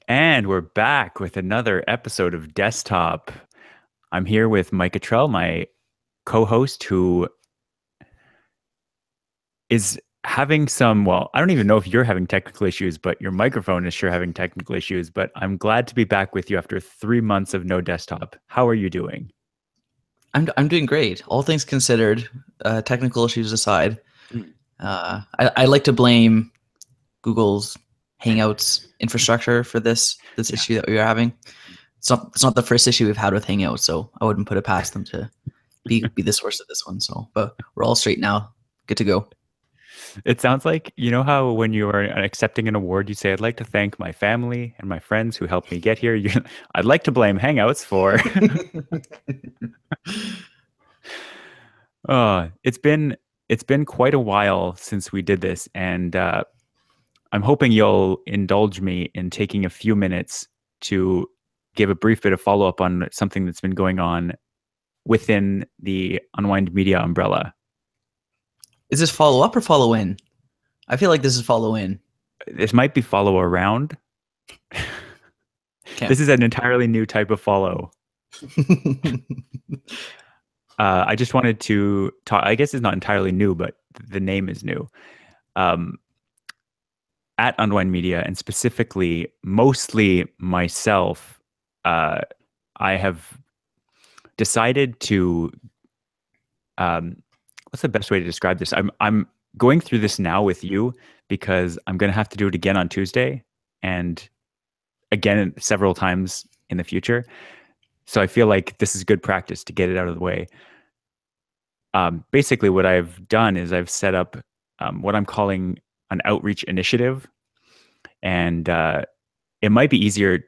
And we're back with another episode of Desktop. I'm here with Mike Attrell, my co-host, who is having well, I don't even know if you're having technical issues, but your microphone is sure having technical issues. But I'm glad to be back with you after 3 months of no desktop. How are you doing? I'm doing great. All things considered, technical issues aside, Mm. I like to blame Google's Hangouts infrastructure for this Yeah. issue that we are having. It's not the first issue we've had with Hangouts, so I wouldn't put it past them to be the source of this one. So, but we're all straight now, good to go. It sounds like, you know how when you are accepting an award, you say, I'd like to thank my family and my friends who helped me get here. I'd like to blame Hangouts for. It's been quite a while since we did this, and I'm hoping you'll indulge me in taking a few minutes to give a brief bit of follow up on something that's been going on within the Unwind Media umbrella. Is this follow up or follow in? I feel like this is follow in. This might be follow around. Okay. This is an entirely new type of follow. I just wanted to talk. I guess it's not entirely new, but the name is new. At Unwind Media, and specifically, mostly myself, I have decided to. What's the best way to describe this? I'm going through this now with you because I'm going to have to do it again on Tuesday, and again several times in the future. So I feel like this is good practice to get it out of the way. Basically, what I've done is I've set up what I'm calling an outreach initiative, and it might be easier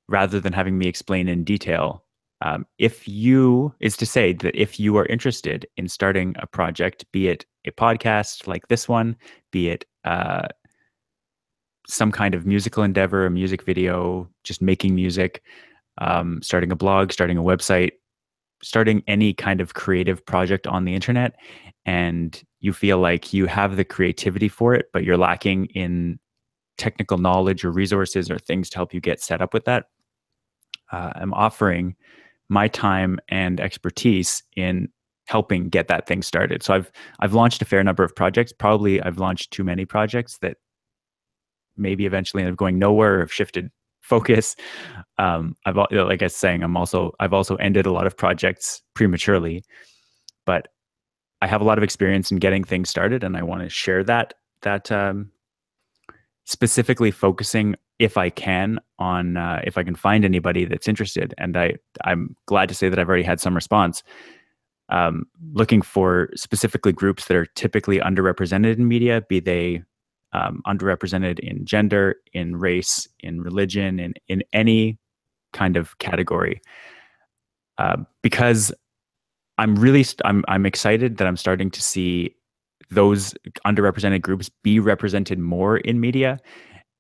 rather than having me explain in detail. If you are interested in starting a project, be it a podcast like this one, be it some kind of musical endeavor, a music video, just making music, starting a blog, starting a website, starting any kind of creative project on the internet, and you feel like you have the creativity for it, but you're lacking in technical knowledge or resources or things to help you get set up with that, I'm offering my time and expertise in helping get that thing started. So I've launched a fair number of projects. Probably I've launched too many projects that maybe eventually end up going nowhere or have shifted focus. Like I was saying, I've also ended a lot of projects prematurely, but I have a lot of experience in getting things started, and I want to share that specifically focusing, if I can, on if I can find anybody that's interested. And I'm glad to say that I've already had some response. Looking for specifically groups that are typically underrepresented in media, be they underrepresented in gender, in race, in religion, in any kind of category. Because I'm excited that I'm starting to see those underrepresented groups be represented more in media.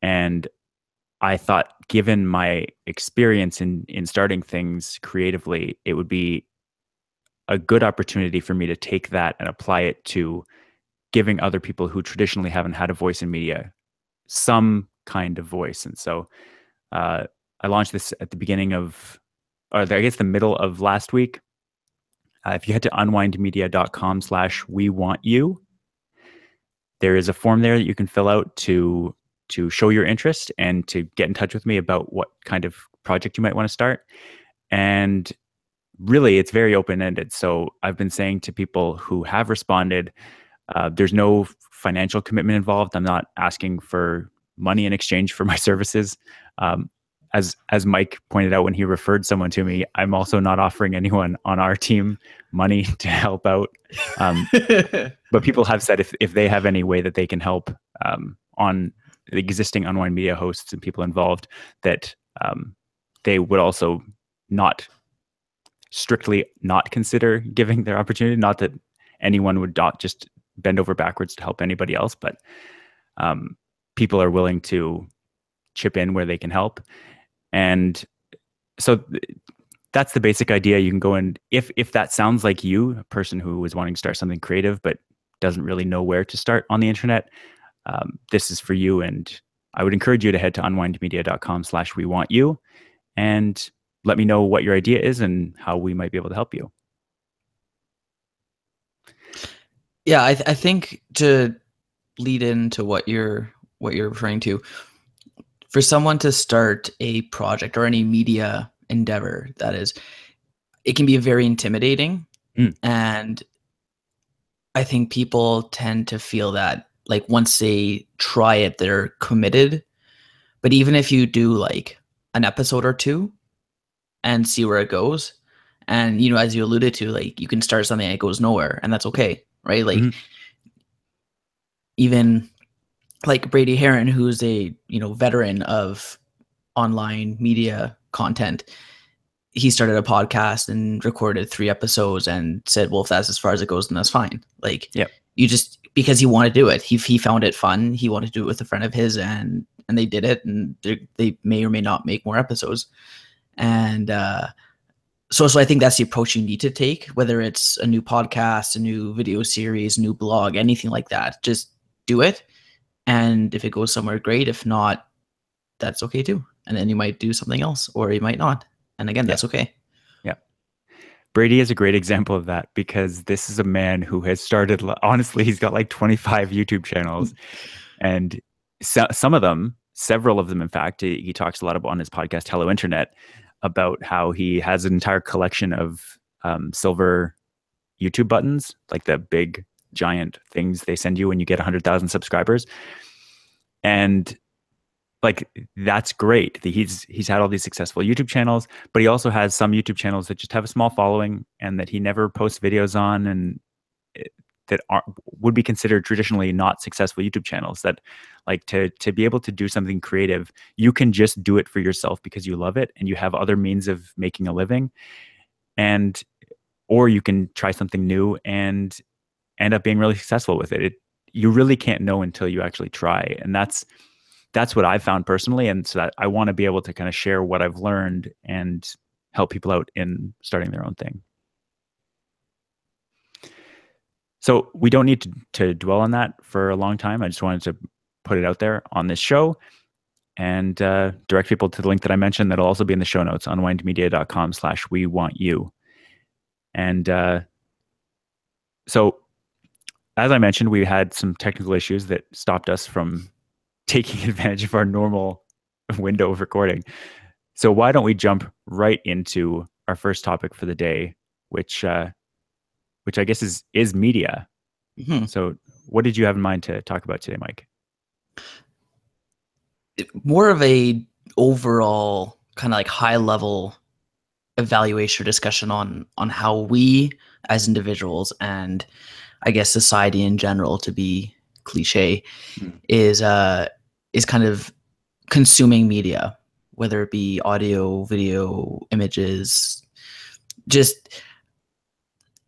And I thought, given my experience in starting things creatively, it would be a good opportunity for me to take that and apply it to giving other people who traditionally haven't had a voice in media some kind of voice. And so I launched this at the beginning of, or I guess the middle of last week. If you head to unwindmedia.com/we want you, there is a form there that you can fill out to show your interest and to get in touch with me about what kind of project you might want to start. And really, it's very open-ended. So I've been saying to people who have responded, there's no financial commitment involved. I'm not asking for money in exchange for my services. As Mike pointed out when he referred someone to me, I'm also not offering anyone on our team money to help out. But people have said if they have any way that they can help on the existing Unwind Media hosts and people involved, that they would also not strictly not consider giving their opportunity. Not that anyone would not just bend over backwards to help anybody else, but people are willing to chip in where they can help. And so that's the basic idea. You can go in, if that sounds like you, a person who is wanting to start something creative but doesn't really know where to start on the internet, this is for you. And I would encourage you to head to unwindmedia.com/we want you and let me know what your idea is and how we might be able to help you. Yeah, I think to lead into what you're referring to, for someone to start a project or any media endeavor, that is, it can be very intimidating. Mm. And I think people tend to feel that like once they try it, they're committed. But even if you do like an episode or two and see where it goes, and as you alluded to, like you can start something that goes nowhere, and that's okay, right? Like Mm-hmm. even like Brady Heron, who's a veteran of online media content, he started a podcast and recorded 3 episodes and said, well, if that's as far as it goes, then that's fine. Like Yep. you just, because he wanted to do it, he found it fun. He wanted to do it with a friend of his, and they did it, and they may or may not make more episodes. And so I think that's the approach you need to take, whether it's a new podcast, a new video series, new blog, anything like that. Just do it. And if it goes somewhere, great. If not, that's okay too. And then you might do something else, or you might not. And again, that's okay. Yeah. Brady is a great example of that because this is a man who has started, honestly, he's got like 25 YouTube channels. And some of them, several of them, in fact, he talks a lot about on his podcast, Hello Internet, about how he has an entire collection of silver YouTube buttons, like the big giant things they send you when you get 100,000 subscribers. And like that's great. He's had all these successful YouTube channels, but he also has some YouTube channels that just have a small following and that he never posts videos on, and that would be considered traditionally not successful YouTube channels. That like to be able to do something creative, you can just do it for yourself because you love it and you have other means of making a living, and or you can try something new and end up being really successful with it. You really can't know until you actually try, and that's what I've found personally. And so that I want to be able to kind of share what I've learned and help people out in starting their own thing. So we don't need to dwell on that for a long time. I just wanted to put it out there on this show and direct people to the link that I mentioned. That'll also be in the show notes, unwindmedia.com/we want you. And so as I mentioned, we had some technical issues that stopped us from taking advantage of our normal window of recording. So why don't we jump right into our first topic for the day, which I guess is media. Mm-hmm. So what did you have in mind to talk about today, Mike? More of a overall kind of like high level evaluation or discussion on how we as individuals, and I guess society in general, to be cliche, is kind of consuming media, whether it be audio, video, images. Just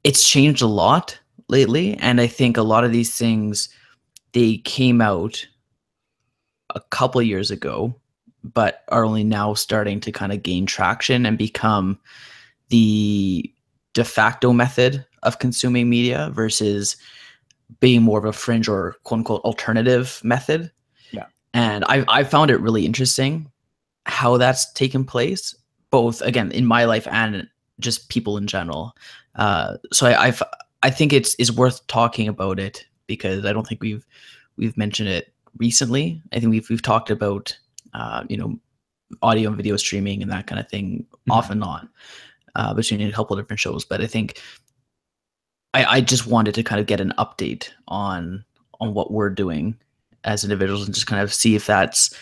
it's changed a lot lately, and I think a lot of these things, they came out a couple of years ago, but are only now starting to kind of gain traction and become the de facto method of consuming media versus being more of a fringe or quote unquote alternative method. Yeah. And I found it really interesting how that's taken place, both again in my life and just people in general. So I think it's worth talking about it because I don't think we've mentioned it recently. I think we've talked about audio and video streaming and that kind of thing off and on between a couple of different shows. But I think I just wanted to kind of get an update on what we're doing as individuals and just kind of see if that's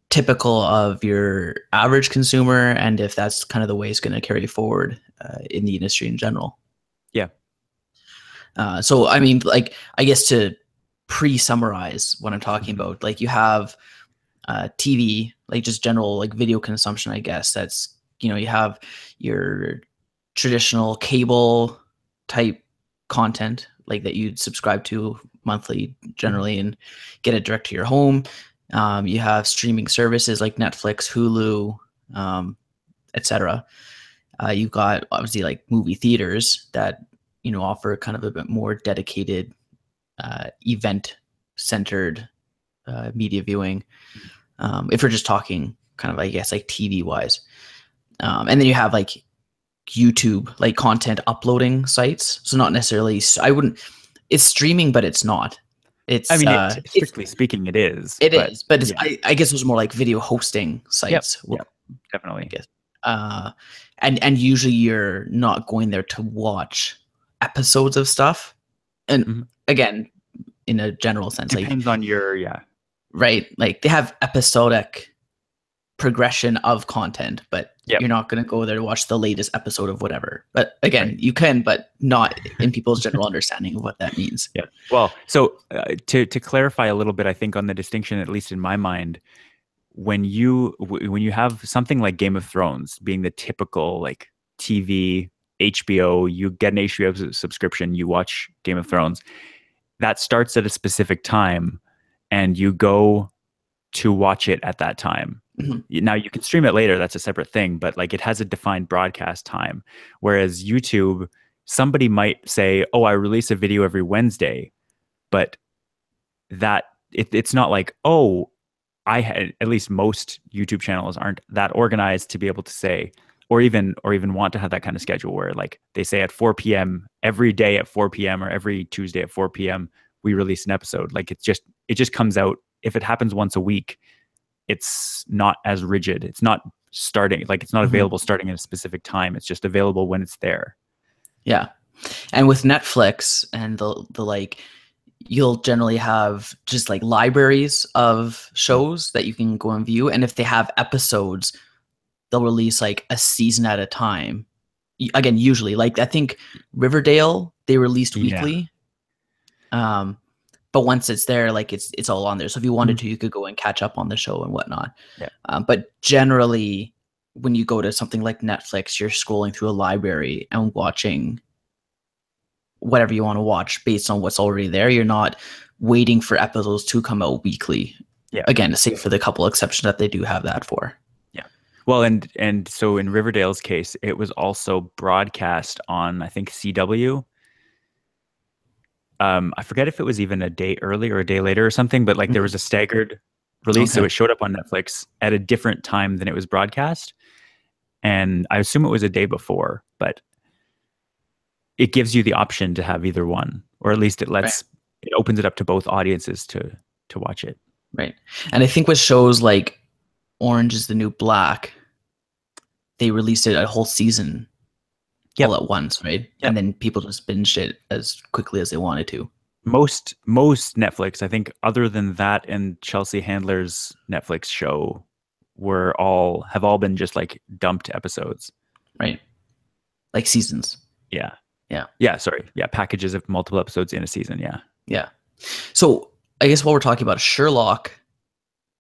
typical of your average consumer and if that's kind of the way it's going to carry forward in the industry in general. Yeah. So, I mean, like, I guess to pre-summarize what I'm talking about, like you have TV, like just general like video consumption, I guess. That's, you have your traditional cable type content like that you'd subscribe to monthly generally and get it direct to your home. You have streaming services like Netflix, Hulu, etc. You've got obviously like movie theaters that offer kind of a bit more dedicated event centered media viewing. If we're just talking kind of, I guess, like TV wise. And then you have like YouTube, like content uploading sites. So not necessarily, I wouldn't, it's streaming, but it's not. I It's, mean, strictly speaking, it is, it but is, but it's, yeah. I guess it was more like video hosting Yep. sites. Yep. I Definitely. guess. Uh, and usually you're not going there to watch episodes of stuff. And Mhm. again, in a general sense, like, Depends on your, yeah. right, like they have episodic progression of content, but Yep. you're not going to go there to watch the latest episode of whatever. But again, Right. you can, but not in people's general understanding of what that means. Yeah. Well, so to clarify a little bit, I think on the distinction, at least in my mind, when you have something like Game of Thrones being the typical like TV HBO, you get an HBO subscription, you watch Game of Thrones. That starts at a specific time, and you go to watch it at that time. Mhm. Now you can stream it later, that's a separate thing, but like it has a defined broadcast time. Whereas YouTube, somebody might say, "Oh, I release a video every Wednesday," but it's not like, "Oh, I had," at least most YouTube channels aren't that organized to be able to say, or even want to have that kind of schedule where like they say at 4 p.m. every day at 4 p.m. or every Tuesday at 4 p.m. we release an episode. Like it just comes out. If it happens once a week, it's not as rigid. It's not starting, like it's not Mhm. available starting at a specific time. It's just available when it's there. Yeah. And with Netflix and the like, you'll generally have just like libraries of shows that you can go and view. And if they have episodes, they'll release like a season at a time. Again, usually, like I think Riverdale, they released Yeah. weekly. But once it's there, like it's all on there. So if you wanted Mhm. to, you could go and catch up on the show and whatnot. Yeah. But generally, when you go to something like Netflix, you're scrolling through a library and watching whatever you want to watch based on what's already there. You're not waiting for episodes to come out weekly. Yeah. Again, save for the couple exceptions that they do have that for. Yeah. Well, and so in Riverdale's case, it was also broadcast on, I think, CW. I forget if it was even a day early or a day later or something, but like there was a staggered release, so Okay. it showed up on Netflix at a different time than it was broadcast. And I assume it was a day before, but it gives you the option to have either one, or at least Right. it opens it up to both audiences to watch it. Right. And I think with shows like Orange is the New Black, they released it a whole season Yep. all at once, right? Yep. And then people just binged it as quickly as they wanted to. Most Netflix, I think, other than that and Chelsea Handler's Netflix show, have all been just like dumped episodes. Right. Like seasons. Yeah. Yeah. Yeah. Sorry. Yeah. Packages of multiple episodes in a season. Yeah. Yeah. So I guess while we're talking about Sherlock,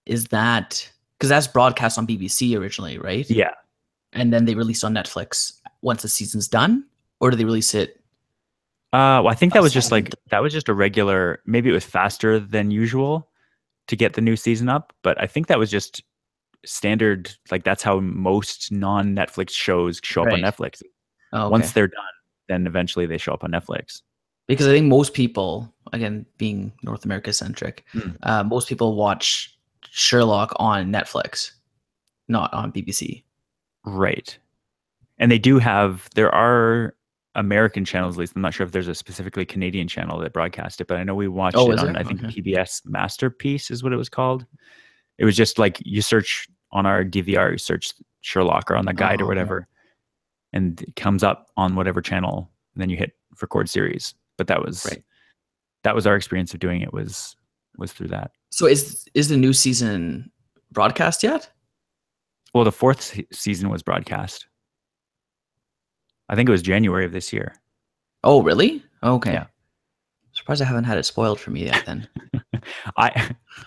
is that because that's broadcast on BBC originally, right? Yeah. And then they released on Netflix once the season's done, or do they release it? Well, I think that was just Second. a regular. Maybe it was faster than usual to get the new season up, but I think that was just standard. Like that's how most non-Netflix shows show up on Right. Netflix. Oh, okay. Once they're done, then eventually they show up on Netflix. Because I think most people, again, being North America centric, most people watch Sherlock on Netflix, not on BBC. Right. And there are American channels, at least. I'm not sure if there's a specifically Canadian channel that broadcast it, but I know we watched Oh, it is on, there? I think, Okay. PBS Masterpiece is what it was called. It was just like you search on our DVR, you search Sherlock or on the guide or Oh, okay. whatever, and it comes up on whatever channel, and then you hit record series. But that was Right. our experience of doing it was through that. So is the new season broadcast yet? Well, the fourth season was broadcast. I think it was January of this year. Oh, really? Okay. Yeah. Surprised I haven't had it spoiled for me yet then.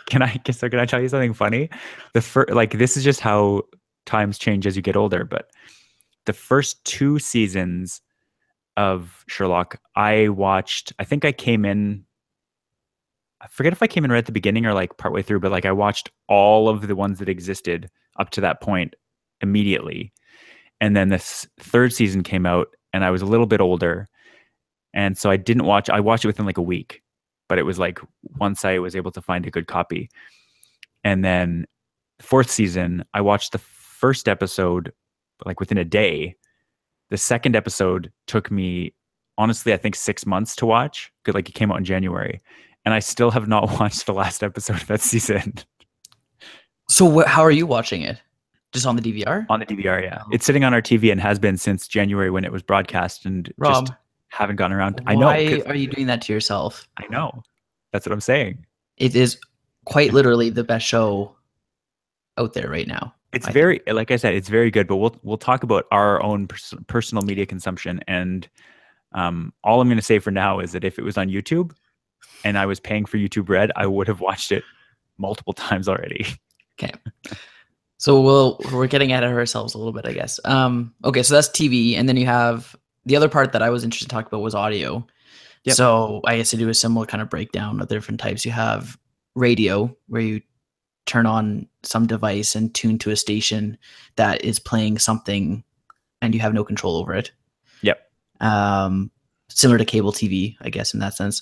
Can I tell you something funny? This is just how times change as you get older, but the first two seasons of Sherlock I watched. I think I forget if I came in right at the beginning or like partway through, but like I watched all of the ones that existed up to that point immediately. And then this third season came out and I was a little bit older. And so I watched it within like a week. but it was like once I was able to find a good copy. And then fourth season, I watched the first episode like within a day. The second episode took me, honestly, I think 6 months to watch, because like it came out in January, and I still have not watched the last episode of that season. So how are you watching it? Just on the DVR? On the DVR, yeah. Oh. It's sitting on our TV and has been since January when it was broadcast, and Rob, just haven't gotten around. I know. why are you doing that to yourself? I know. That's what I'm saying. It is quite literally the best show out there right now. It's very, like I said, it's very good. But we'll talk about our own personal media consumption. And all I'm going to say for now is that if it was on YouTube and I was paying for YouTube Red, I would have watched it multiple times already. Okay. So we're getting ahead of ourselves a little bit, I guess. Okay, so that's TV, and then you have the other part that I was interested to talk about was audio. Yep. So I guess to do a similar kind of breakdown of the different types. You have radio, where you turn on some device and tune to a station that is playing something, and you have no control over it. Yep. Similar to cable TV, I guess, in that sense.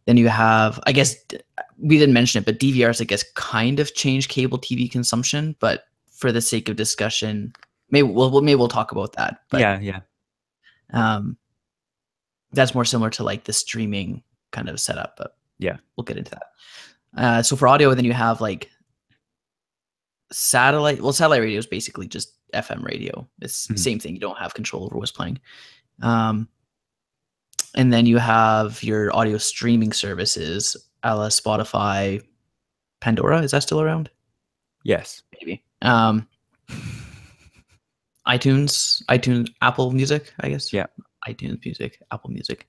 Then you have, I guess, we didn't mention it, but DVRs, I guess, kind of changed cable TV consumption. But for the sake of discussion, maybe we'll talk about that. But, yeah. That's more similar to like the streaming kind of setup. But yeah, we'll get into that. So for audio, then you have like satellite. Well, satellite radio is basically just FM radio. It's the same thing. You don't have control over what's playing. And then you have your audio streaming services, a la Spotify, Pandora. Is that still around? Yes. Maybe. iTunes, Apple Music, I guess. Yeah. iTunes Music, Apple Music,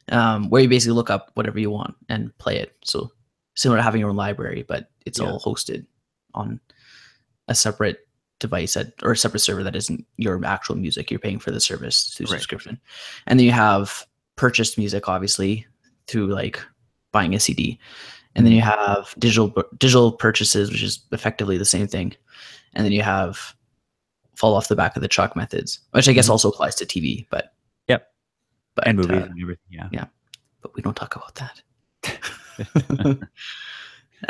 where you basically look up whatever you want and play it. So similar to having your own library, but it's all hosted on a separate device or a separate server that isn't your actual music. You're paying for the service through subscription. And then you have purchased music, obviously, through like buying a CD. And then you have digital purchases, which is effectively the same thing. And then you have fall off the back of the truck methods, which I guess also applies to TV, but and movies and everything. Yeah, but we don't talk about that.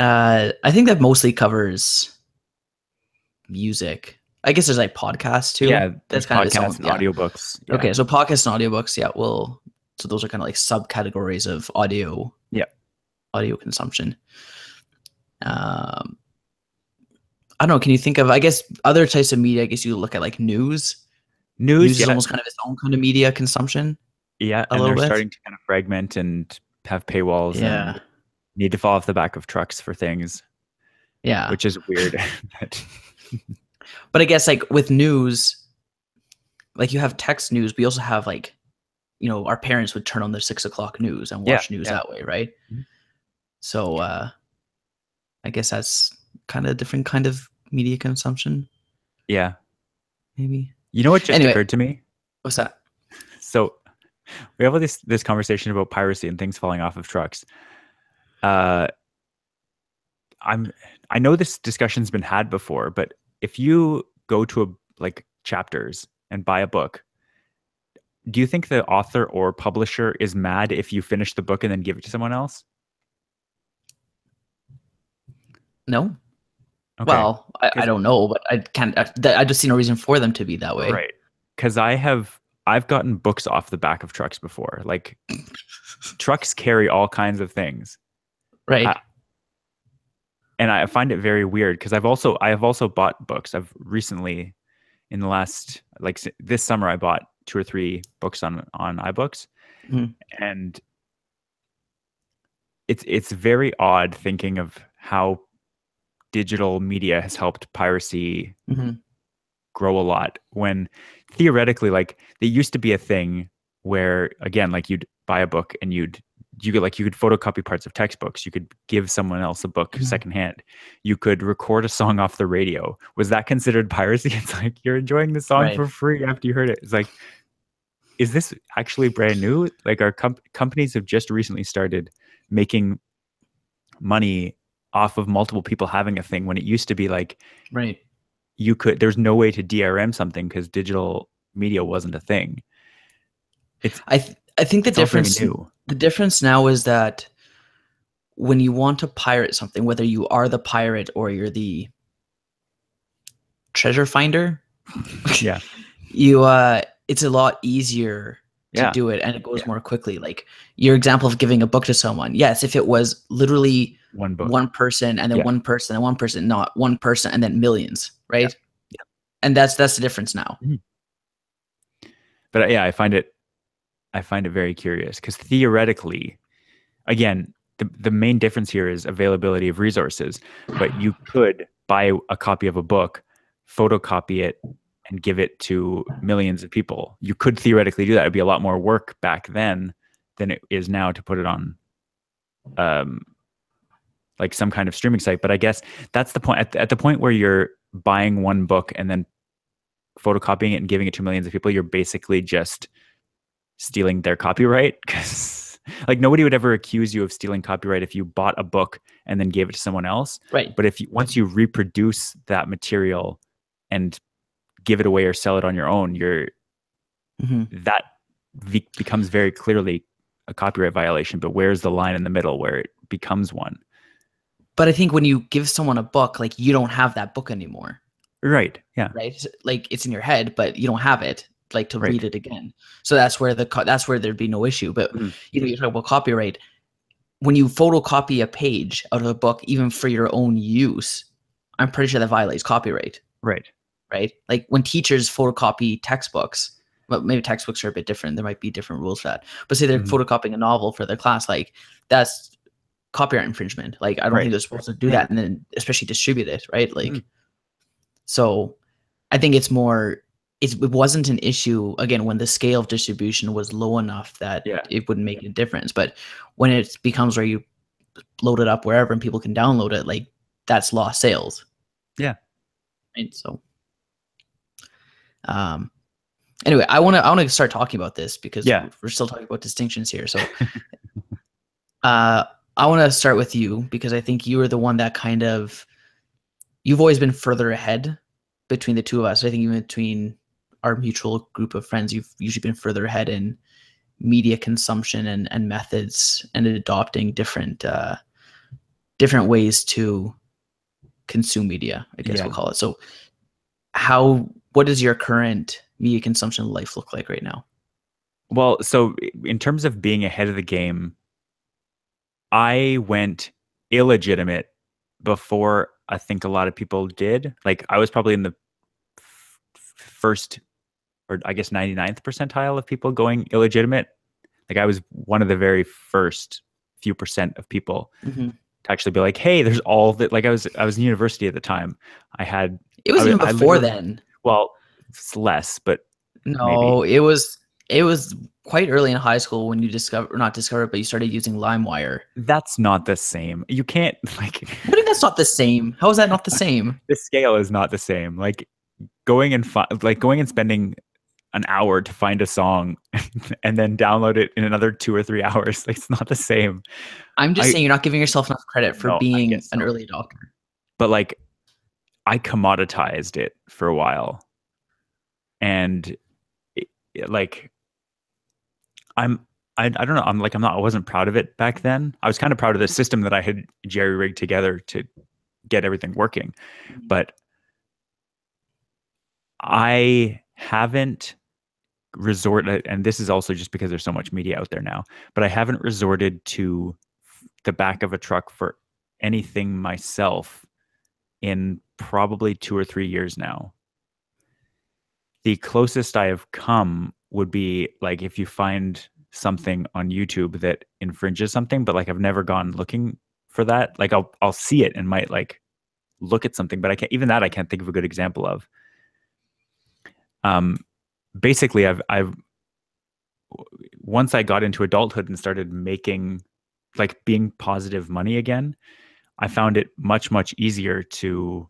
I think that mostly covers music. I guess there's like podcasts too. Yeah, that's kind of podcasts and audiobooks. Yeah. Okay, so podcasts and audiobooks. Yeah, so those are kind of like subcategories of audio. Yeah, audio consumption. I don't know. Can you think of, I guess, other types of media? I guess you look at like news. News is almost kind of its own kind of media consumption. Yeah, and they're starting to kind of fragment and have paywalls and need to fall off the back of trucks for things. Yeah. Which is weird. But I guess like with news, like you have text news, but you also have like, our parents would turn on their 6 o'clock news and watch news that way, right? Mm-hmm. So I guess that's kind of a different kind of media consumption. Yeah. Maybe. You know what just occurred to me? What's that? So we have all this conversation about piracy and things falling off of trucks. I know this discussion's been had before, but if you go to like chapters and buy a book, do you think the author or publisher is mad if you finish the book and then give it to someone else? No. Okay. Well, I don't know, but I just see no reason for them to be that way. Right. Because I've gotten books off the back of trucks before. Like trucks carry all kinds of things. Right. And I find it very weird because I have also bought books. I've recently, in the last, like this summer, I bought 2 or 3 books on iBooks. Mm-hmm. And it's very odd thinking of how digital media has helped piracy grow a lot, when theoretically, like, there used to be a thing where, again, like, you'd buy a book and you could photocopy parts of textbooks. You could give someone else a book secondhand. You could record a song off the radio. Was that considered piracy? It's like, you're enjoying the song for free after you heard it. It's like, is this actually brand new? Like, our companies have just recently started making money off of multiple people having a thing, when it used to be like, there's no way to DRM something because digital media wasn't a thing. I think the difference now is that when you want to pirate something, whether you are the pirate or you're the treasure finder, Yeah. you it's a lot easier to Yeah. do it, and it goes Yeah. more quickly. Like your example of giving a book to someone. Yes, if it was literally One book. one person and then Yeah. one person and one person, not one person and then millions, right? Yeah. And that's the difference now. Mhm. But yeah, I find it very curious because theoretically, again, the main difference here is availability of resources. But you could buy a copy of a book, photocopy it, and give it to millions of people. You could theoretically do that. It'd be a lot more work back then than it is now to put it on um, like some kind of streaming site. But I guess that's the point. At the point where you're buying one book and then photocopying it and giving it to millions of people, you're basically just stealing their copyright. Because like nobody would ever accuse you of stealing copyright if you bought a book and then gave it to someone else. Right. But if you, once you reproduce that material and give it away or sell it on your own, that becomes very clearly a copyright violation. But where's the line in the middle where it becomes one? But I think when you give someone a book, like you don't have that book anymore. Right. Yeah. Right. Like it's in your head, but you don't have it like to Right. read it again. So that's where there'd be no issue. But you know, you talk about copyright. When you photocopy a page out of a book, even for your own use, I'm pretty sure that violates copyright. Right. Right. Like when teachers photocopy textbooks, well, maybe textbooks are a bit different. There might be different rules for that. But say they're photocopying a novel for their class, like that's copyright infringement. Like I don't think they're supposed to do that and then especially distribute it. Right. Like, so I think it's more, it wasn't an issue, again, when the scale of distribution was low enough that it wouldn't make a difference. But when it becomes where you load it up wherever and people can download it, like that's lost sales. Yeah. Right. So, anyway, I want to start talking about this because we're still talking about distinctions here. So, I want to start with you because I think you are the one that kind of, you've always been further ahead between the two of us. I think even between our mutual group of friends, you've usually been further ahead in media consumption and methods and adopting different ways to consume media, I guess we'll call it. So what does your current media consumption life look like right now? Well, so in terms of being ahead of the game, I went illegitimate before I think a lot of people did. Like I was probably in the first, or I guess 99th percentile of people going illegitimate. Like I was one of the very first few percent of people to actually be like, hey, there's all that. Like I was in university at the time. It was even before then. Well, it's less, but no, maybe. it was quite early in high school when you not discovered, but you started using LimeWire. That's not the same. You can't like. What do you mean that's not the same? How is that not the same? The scale is not the same. Like going and spending an hour to find a song and then download it in another 2 or 3 hours. Like, it's not the same. I'm just saying you're not giving yourself enough credit for being an early adopter. But like, I commoditized it for a while, and I don't know. I wasn't proud of it back then. I was kind of proud of the system that I had jerry rigged together to get everything working, but I haven't resorted, and this is also just because there's so much media out there now, but I haven't resorted to the back of a truck for anything myself in probably 2 or 3 years now. The closest I have come would be like if you find something on YouTube that infringes something, but like I've never gone looking for that. Like I'll see it and might like look at something, but I can't think of a good example of. Basically I've once I got into adulthood and started making, like, being positive money again, I found it much, much easier to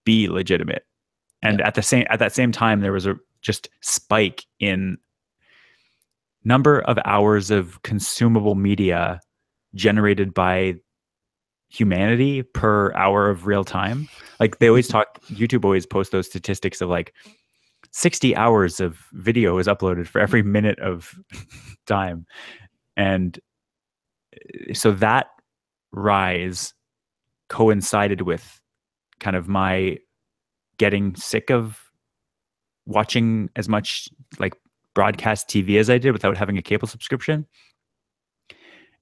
be legitimate. And at that same time, there was a just spike in number of hours of consumable media generated by humanity per hour of real time. Like they always YouTube always posts those statistics of like 60 hours of video is uploaded for every minute of time. And so that rise coincided with kind of my getting sick of watching as much like broadcast TV as I did without having a cable subscription.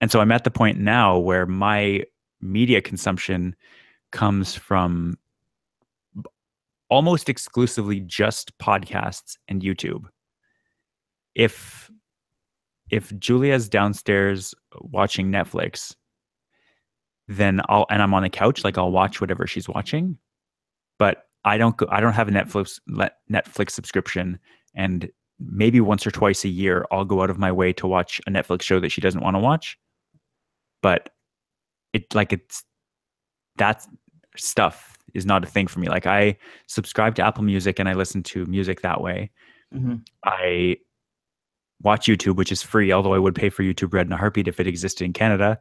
And so I'm at the point now where my media consumption comes from almost exclusively just podcasts and YouTube. If Julia's downstairs watching Netflix, then I'm on the couch, like I'll watch whatever she's watching, but I don't have a Netflix subscription, and maybe once or twice a year I'll go out of my way to watch a Netflix show that she doesn't want to watch. But that stuff is not a thing for me. Like I subscribe to Apple Music and I listen to music that way. Mm-hmm. I watch YouTube, which is free, although I would pay for YouTube Red in a heartbeat if it existed in Canada.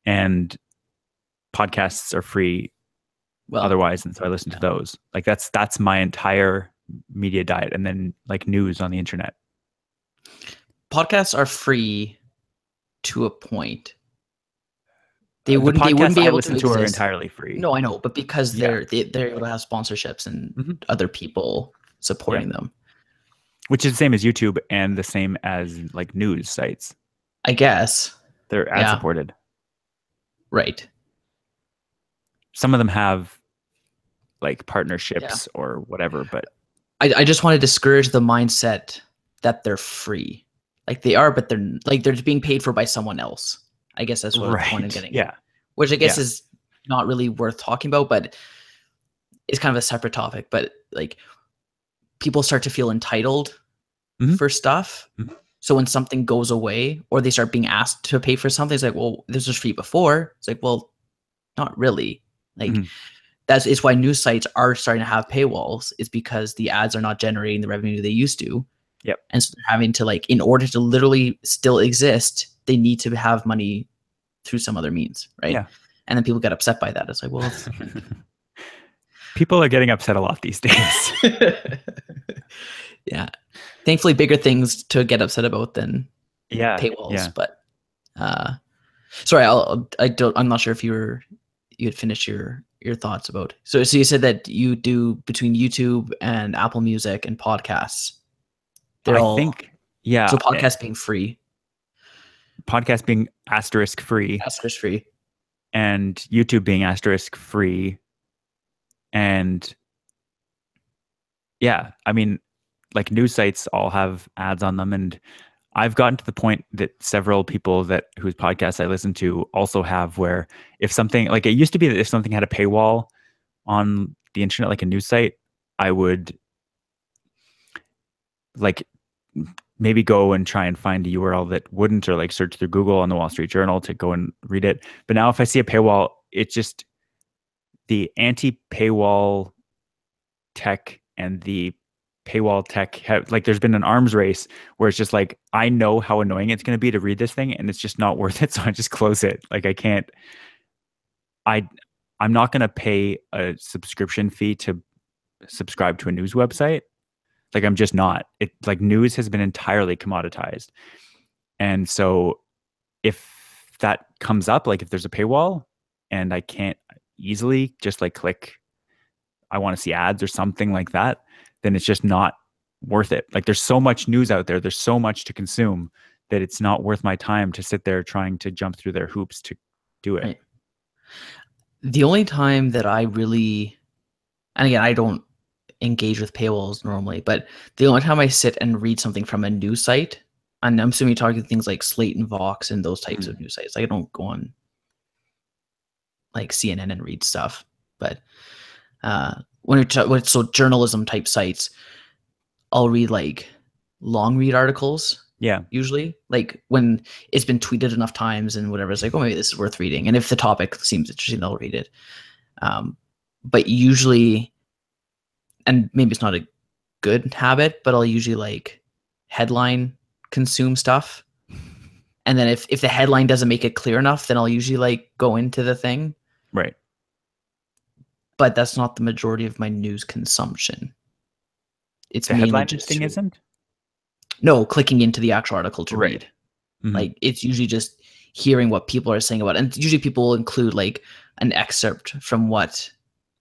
And podcasts are free otherwise, and so I listen to those. Like that's my entire media diet, and then like news on the internet. Podcasts are free to a point. They wouldn't be able to exist. Are entirely free. No, I know, but because they're able to have sponsorships and other people supporting them, which is the same as YouTube and the same as like news sites. I guess they're ad supported, right? Some of them have like partnerships or whatever, but I just want to discourage the mindset that they're free. Like they are, but they're being paid for by someone else. I guess that's what I'm getting. Yeah. Which I guess is not really worth talking about, but it's kind of a separate topic. But like people start to feel entitled for stuff. Mm-hmm. So when something goes away or they start being asked to pay for something, it's like, well, this was free before. It's like, well, not really. Like it's why news sites are starting to have paywalls. It's because the ads are not generating the revenue they used to. Yep. And so they're having to, like, in order to literally still exist, they need to have money through some other means, right? Yeah. And then people get upset by that. It's like, well, people are getting upset a lot these days. Yeah. Thankfully, bigger things to get upset about than paywalls. Yeah. But sorry, I'm not sure if you had finished your thoughts about. So you said that you do between YouTube and Apple Music and podcasts. So podcast being free. Podcast being asterisk free. Asterisk free. And YouTube being asterisk free. And yeah, I mean, like news sites all have ads on them. And I've gotten to the point that several people whose podcasts I listen to also have, where if something, like it used to be that if something had a paywall on the internet, like a news site, I would like maybe go and try and find a URL that wouldn't, or like search through Google on the Wall Street Journal to go and read it. But now if I see a paywall, it's just the anti-paywall tech and the paywall tech like there's been an arms race where it's just like, I know how annoying it's going to be to read this thing and it's just not worth it. So I just close it. Like I'm not going to pay a subscription fee to subscribe to a news website. Like I'm just not. It like news has been entirely commoditized. And so if that comes up, like if there's a paywall and I can't easily just like click, I want to see ads or something like that, then it's just not worth it. Like there's so much news out there. There's so much to consume that it's not worth my time to sit there trying to jump through their hoops to do it. Right. The only time that I really, and again, I don't engage with paywalls normally, but the only time I sit and read something from a news site, and I'm assuming you're talking things like Slate and Vox and those types of news sites. Like I don't go on like CNN and read stuff, but so journalism type sites, I'll read like long read articles. Yeah. Usually, like when it's been tweeted enough times and whatever, it's like, oh, maybe this is worth reading. And if the topic seems interesting, I'll read it. But usually, and maybe it's not a good habit, but I'll usually like headline consume stuff. And then if the headline doesn't make it clear enough, then I'll usually like go into the thing. Right. But that's not the majority of my news consumption. It's the headline thing isn't? No, clicking into the actual article to right. read. Mm-hmm. Like it's usually just hearing what people are saying about it. And usually people will include like an excerpt from what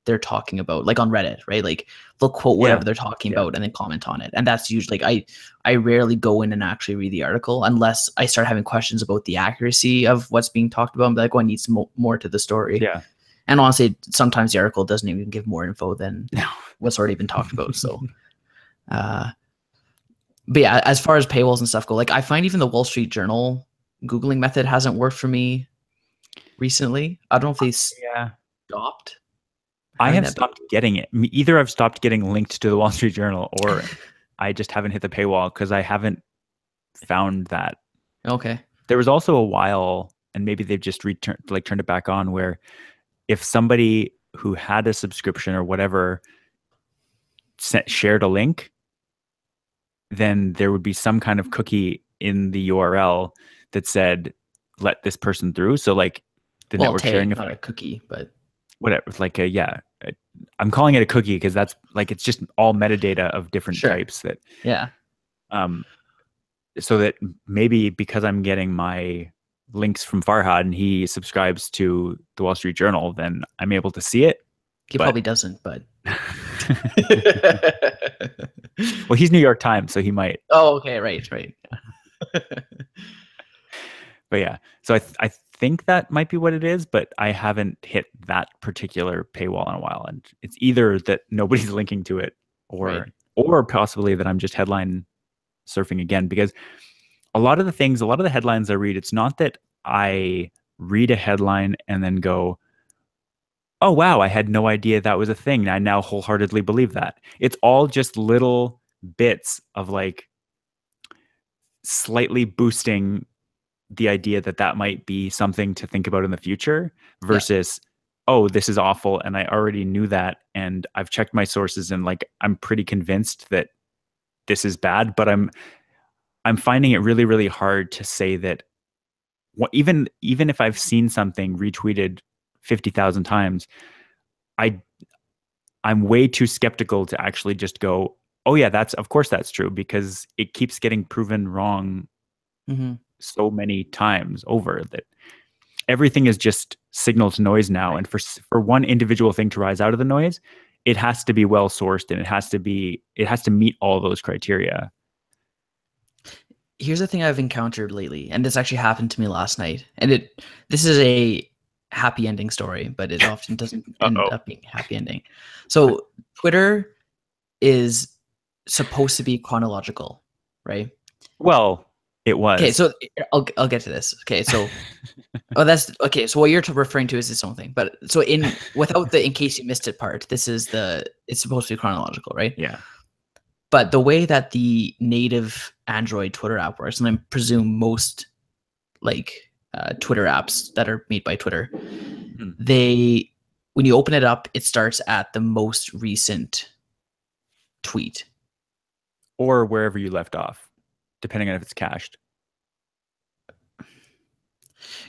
they're talking about, like on Reddit, right? Like they'll quote whatever they're talking about and then comment on it. And that's usually like I rarely go in and actually read the article unless I start having questions about the accuracy of what's being talked about. I'm like, oh, I need some more to the story. Yeah. And honestly, sometimes the article doesn't even give more info than what's already been talked about. So, but yeah, as far as paywalls and stuff go, like I find even the Wall Street Journal Googling method hasn't worked for me recently. I don't know if they stopped. I have stopped getting it. Either I've stopped getting linked to the Wall Street Journal, or I just haven't hit the paywall because I haven't found that. Okay. There was also a while, and maybe they've just turned it back on, where if somebody who had a subscription or whatever shared a link, then there would be some kind of cookie in the URL that said, "Let this person through." So like the network sharing, not a cookie, but whatever, like I'm calling it a cookie because that's like it's just all metadata of different types that so that maybe because I'm getting my links from Farhad and he subscribes to the Wall Street Journal, then I'm able to see it. He probably doesn't, but well, he's New York Times, so he might. Oh, okay, right. But yeah, so I think that might be what it is, but I haven't hit that particular paywall in a while, and it's either that nobody's linking to it, or possibly that I'm just headline surfing again, because a lot of the headlines I read, it's not that I read a headline and then go, oh wow, I had no idea that was a thing. I now wholeheartedly believe that. It's all just little bits of like slightly boosting the idea that might be something to think about in the future versus, oh, this is awful. And I already knew that. And I've checked my sources and like, I'm pretty convinced that this is bad, but I'm finding it really, really hard to say that even if I've seen something retweeted 50,000 times, I'm way too skeptical to actually just go, oh yeah, of course that's true, because it keeps getting proven wrong so many times over that everything is just signal to noise now. And for one individual thing to rise out of the noise, it has to be well sourced and it has to meet all those criteria. Here's the thing I've encountered lately, and this actually happened to me last night. And this is a happy ending story, but it often doesn't end up being a happy ending. So Twitter is supposed to be chronological, right? Well, it was. Okay, so I'll get to this. Okay, so that's okay. So what you're referring to is its own thing, but so without the in case you missed it part, it's supposed to be chronological, right? Yeah. But the way that the native Android Twitter app works, and I presume most like Twitter apps that are made by Twitter, when you open it up, it starts at the most recent tweet, or wherever you left off, depending on if it's cached.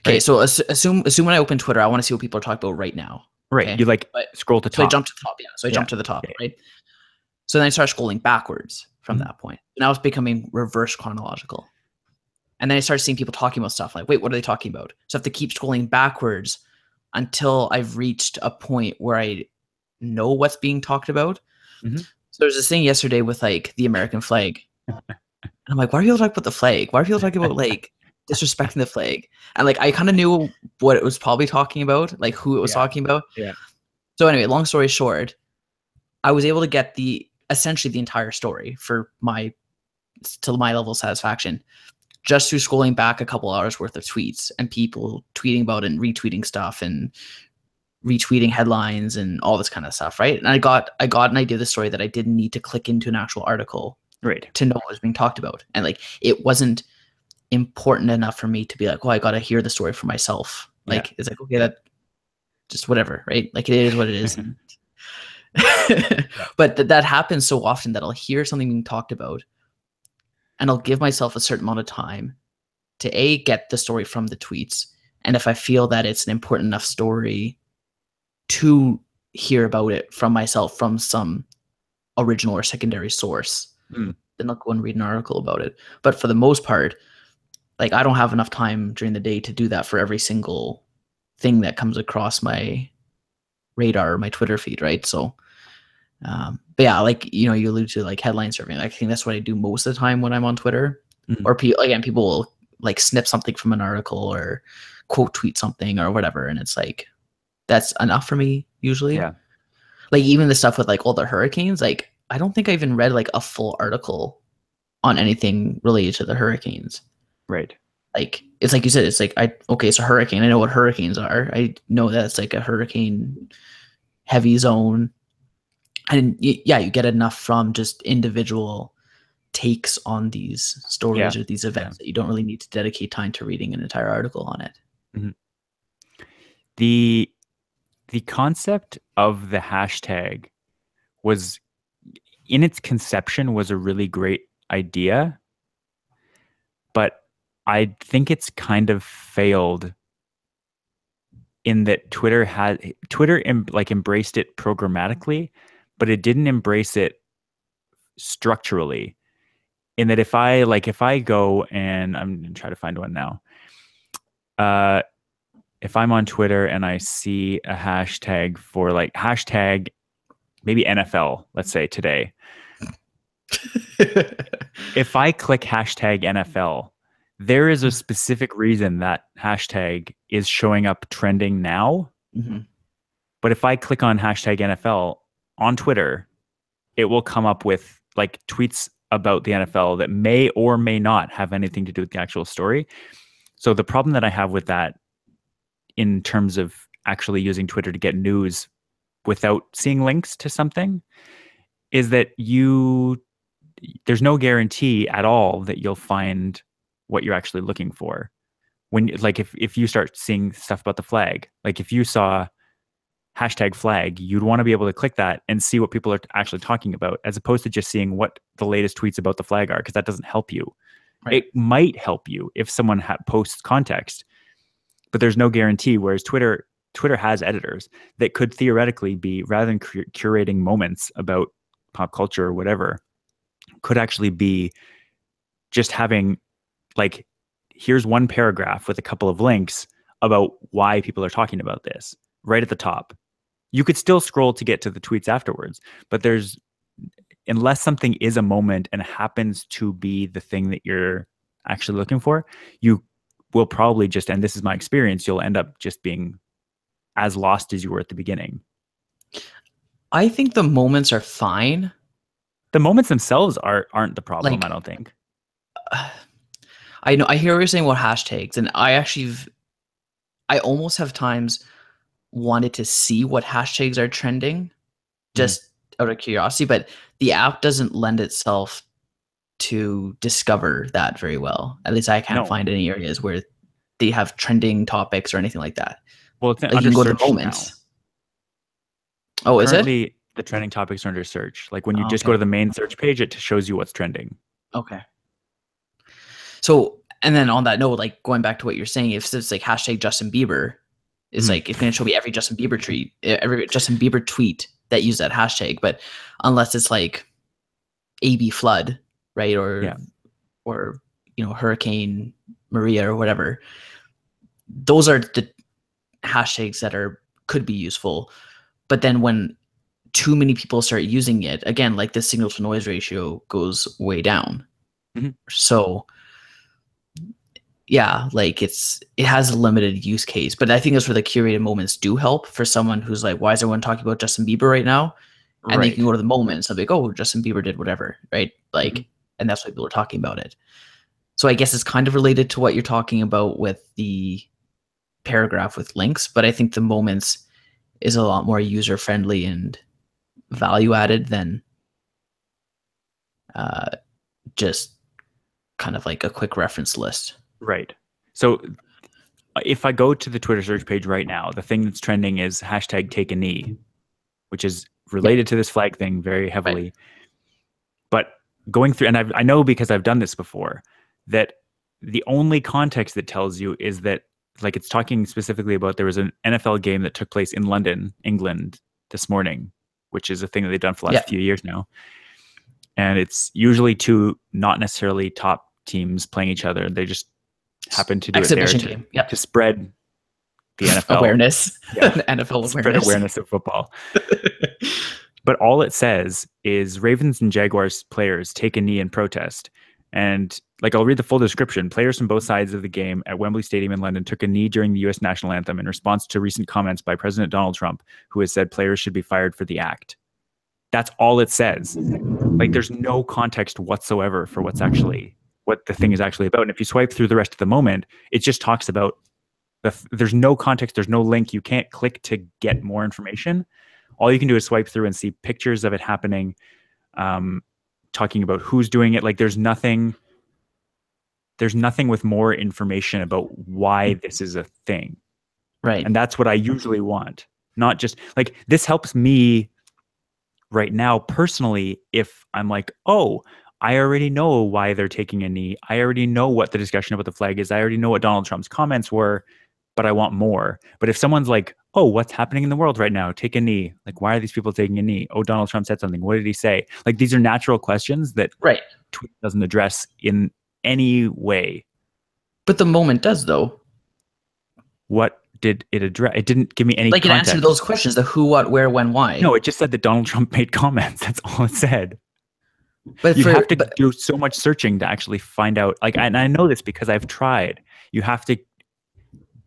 Okay, so assume when I open Twitter, I want to see what people are talking about right now. Right, okay? You scroll to top. So I jump to the top, So I jump to the top, right? So then I start scrolling backwards from that point. Now it's becoming reverse chronological. And then I start seeing people talking about stuff like, wait, what are they talking about? So I have to keep scrolling backwards until I've reached a point where I know what's being talked about. So there's this thing yesterday with like the American flag. And I'm like, why are people talking about the flag? Why are people talking about like disrespecting the flag? And like, I kind of knew what it was probably talking about, like who it was talking about. Yeah. So anyway, long story short, I was able to get essentially the entire story to my level of satisfaction just through scrolling back a couple hours worth of tweets and people tweeting about it and retweeting stuff and retweeting headlines and all this kind of stuff, right? And I got an idea of the story that I didn't need to click into an actual article to know what was being talked about. And like, it wasn't important enough for me to be like, well, I got to hear the story for myself. Like, it's like, okay, that just whatever, right? Like, it is what it is. But that happens so often that I'll hear something being talked about and I'll give myself a certain amount of time to get the story from the tweets. And if I feel that it's an important enough story to hear about it from myself, from some original or secondary source, then I'll go and read an article about it. But for the most part, like I don't have enough time during the day to do that for every single thing that comes across my radar or my Twitter feed, right? So but yeah, like you know, you allude to like headline surfing. I think that's what I do most of the time when I'm on Twitter. Mhm. Or again, people will like snip something from an article or quote tweet something or whatever, and it's like that's enough for me usually. Yeah, Like even the stuff with like all the hurricanes, like I don't think I even read like a full article on anything related to the hurricanes. right. Like it's like you said, it's like it's a hurricane. I know what hurricanes are. I know that it's like a hurricane heavy zone, and yeah, you get enough from just individual takes on these Yeah, stories or these yeah. events that you don't really need to dedicate time to reading an entire article on it. Mhm. The the concept of the hashtag was in its conception was a really great idea, but I think it's kind of failed in that Twitter embraced it programmatically, but it didn't embrace it structurally. In that if I go and I'm gonna try to find one now. Uh if I'm on Twitter and I see a hashtag for like hashtag maybe NFL, let's say today, if I click hashtag NFL, there is a specific reason that hashtag is showing up trending now. Mhm. But if I click on hashtag NFL on Twitter, it will come up with like tweets about the NFL that may or may not have anything to do with the actual story. So the problem that I have with that in terms of actually using Twitter to get news without seeing links to something is that there's no guarantee at all that you'll find what you're actually looking for. When like if you start seeing stuff about the flag, like if you saw hashtag flag, you'd want to be able to click that and see what people are actually talking about, as opposed to just seeing what the latest tweets about the flag are, because that doesn't help you. Right. It might help you if someone posts context, but there's no guarantee. Whereas Twitter has editors that could theoretically be, rather than curating moments about pop culture or whatever, could actually be just having like, here's one paragraph with a couple of links about why people are talking about this right at the top. You could still scroll to get to the tweets afterwards, but unless something is a moment and happens to be the thing that you're actually looking for, you will probably just, and this is my experience, you'll end up just being as lost as you were at the beginning. I think the moments are fine. The moments themselves aren't the problem, I Like don't think. I know I hear what you're saying about hashtags, and I almost have times wanted to see what hashtags are trending Mhm. just out of curiosity, but the app doesn't lend itself to discover that very well. At least I can't No. find any areas where they have trending topics or anything like that. Well, it's Like you under can go to the search now. moments. Oh, is it? Currently, the trending topics are under search. Like when you Oh, just go okay. to the main search page, it shows you what's trending. Okay. So, and then on that note, like going back to what you're saying, if it's like hashtag Justin Bieber, it's Mhm. like it's going to show me every Justin Bieber tweet that use that hashtag. But unless it's like AB flood, right, Yeah. or Hurricane Maria or whatever, those are the hashtags that could be useful. But then when too many people start using it, again, like the signal to noise ratio goes way down. Mhm. So yeah, like it has a limited use case, but I think that's where the curated moments do help for someone who's like, why is everyone talking about Justin Bieber right now? And they can Right. go to the moments of like, oh, Justin Bieber did whatever, right? Mhm. Like, and that's why people are talking about it. So I guess it's kind of related to what you're talking about with the paragraph with links, but I think the moments is a lot more user friendly and value added than uh, just kind of like a quick reference list. Right. So if I go to the Twitter search page right now, the thing that's trending is hashtag take a knee, which is Yeah, related to this flag thing very right. heavily. But going through, and I know because I've done this before, that the only context that tells you is that, like, it's talking specifically about there was an NFL game that took place in London, England this morning, which is a thing that they've done for the Yeah, last few years now. And it's usually two not necessarily top teams playing each other. They just happened to do it there Exhibition game. Yep. to spread the NFL Awareness. Yeah, NFL spread awareness. awareness of football. But all it says is Ravens and Jaguars players take a knee in protest. And like, I'll read the full description. Players from both sides of the game at Wembley Stadium in London took a knee during the U.S. national anthem in response to recent comments by President Donald Trump, who has said players should be fired for the act. That's all it says. Like, there's no context whatsoever for what the thing is actually about. And if you swipe through the rest of the moment, it just talks about there's no context, there's no link. You can't click to get more information. All you can do is swipe through and see pictures of it happening, talking about who's doing it. Like, there's nothing with more information about why this is a thing. Right. And that's what I usually want. Not just like, this helps me right now personally if I'm like, oh, I already know why they're taking a knee. I already know what the discussion about the flag is. I already know what Donald Trump's comments were, but I want more. But if someone's like, oh, what's happening in the world right now? Take a knee. Like, why are these people taking a knee? Oh, Donald Trump said something. What did he say? Like, these are natural questions that tweet doesn't address in any way. But the moment does, though. What did it address? It didn't give me any like an context. answer to those questions: the who, what, where, when, why. No, it just said that Donald Trump made comments. That's all it said. But you have to do so much searching to actually find out. Like, and I know this because I've tried. You have to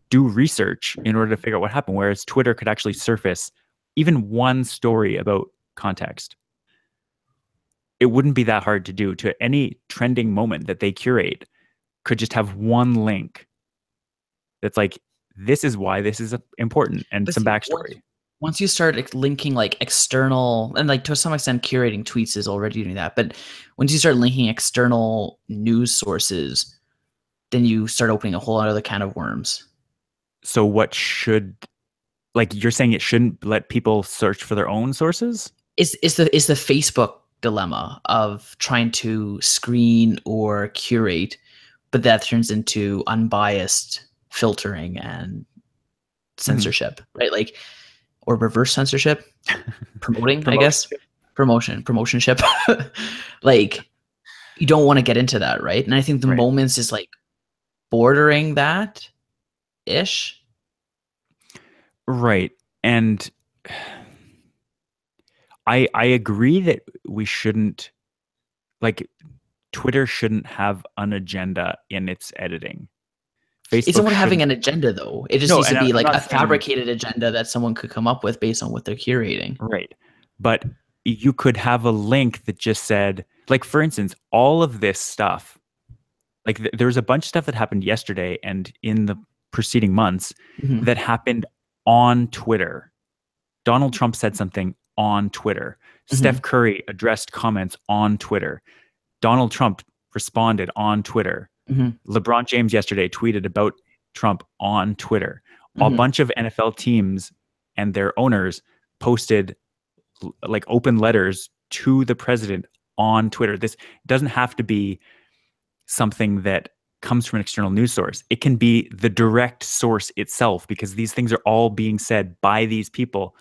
do research in order to figure out what happened. Whereas Twitter could actually surface even one story about context. It wouldn't be that hard to do. To any trending moment that they curate could just have one link that's like, this is why this is important, and some backstory. Once you start linking like external, and like to some extent curating tweets is already doing that, but once you start linking external news sources, then you start opening a whole other can of worms. So what should, like, you're saying it shouldn't let people search for their own sources? Is the Facebook dilemma of trying to screen or curate, but that turns into unbiased filtering and censorship, right? Like, or reverse censorship, promoting, I guess, promotionship. Like, you don't want to get into that, right? And I think the moments is like bordering that ish. Right. And I agree that we shouldn't, like, Twitter shouldn't have an agenda in its editing. Facebook it's not having an agenda, though. It just needs to be like a fabricated agenda that someone could come up with based on what they're curating. Right. But you could have a link that just said, like, for instance, all of this stuff, like there was a bunch of stuff that happened yesterday and in the preceding months that happened on Twitter. Donald Trump said something on Twitter. Steph Curry addressed comments on Twitter. Donald Trump responded on Twitter. LeBron James yesterday tweeted about Trump on Twitter. A bunch of NFL teams and their owners posted like open letters to the president on Twitter. This doesn't have to be something that comes from an external news source. It can be the direct source itself, because these things are all being said by these people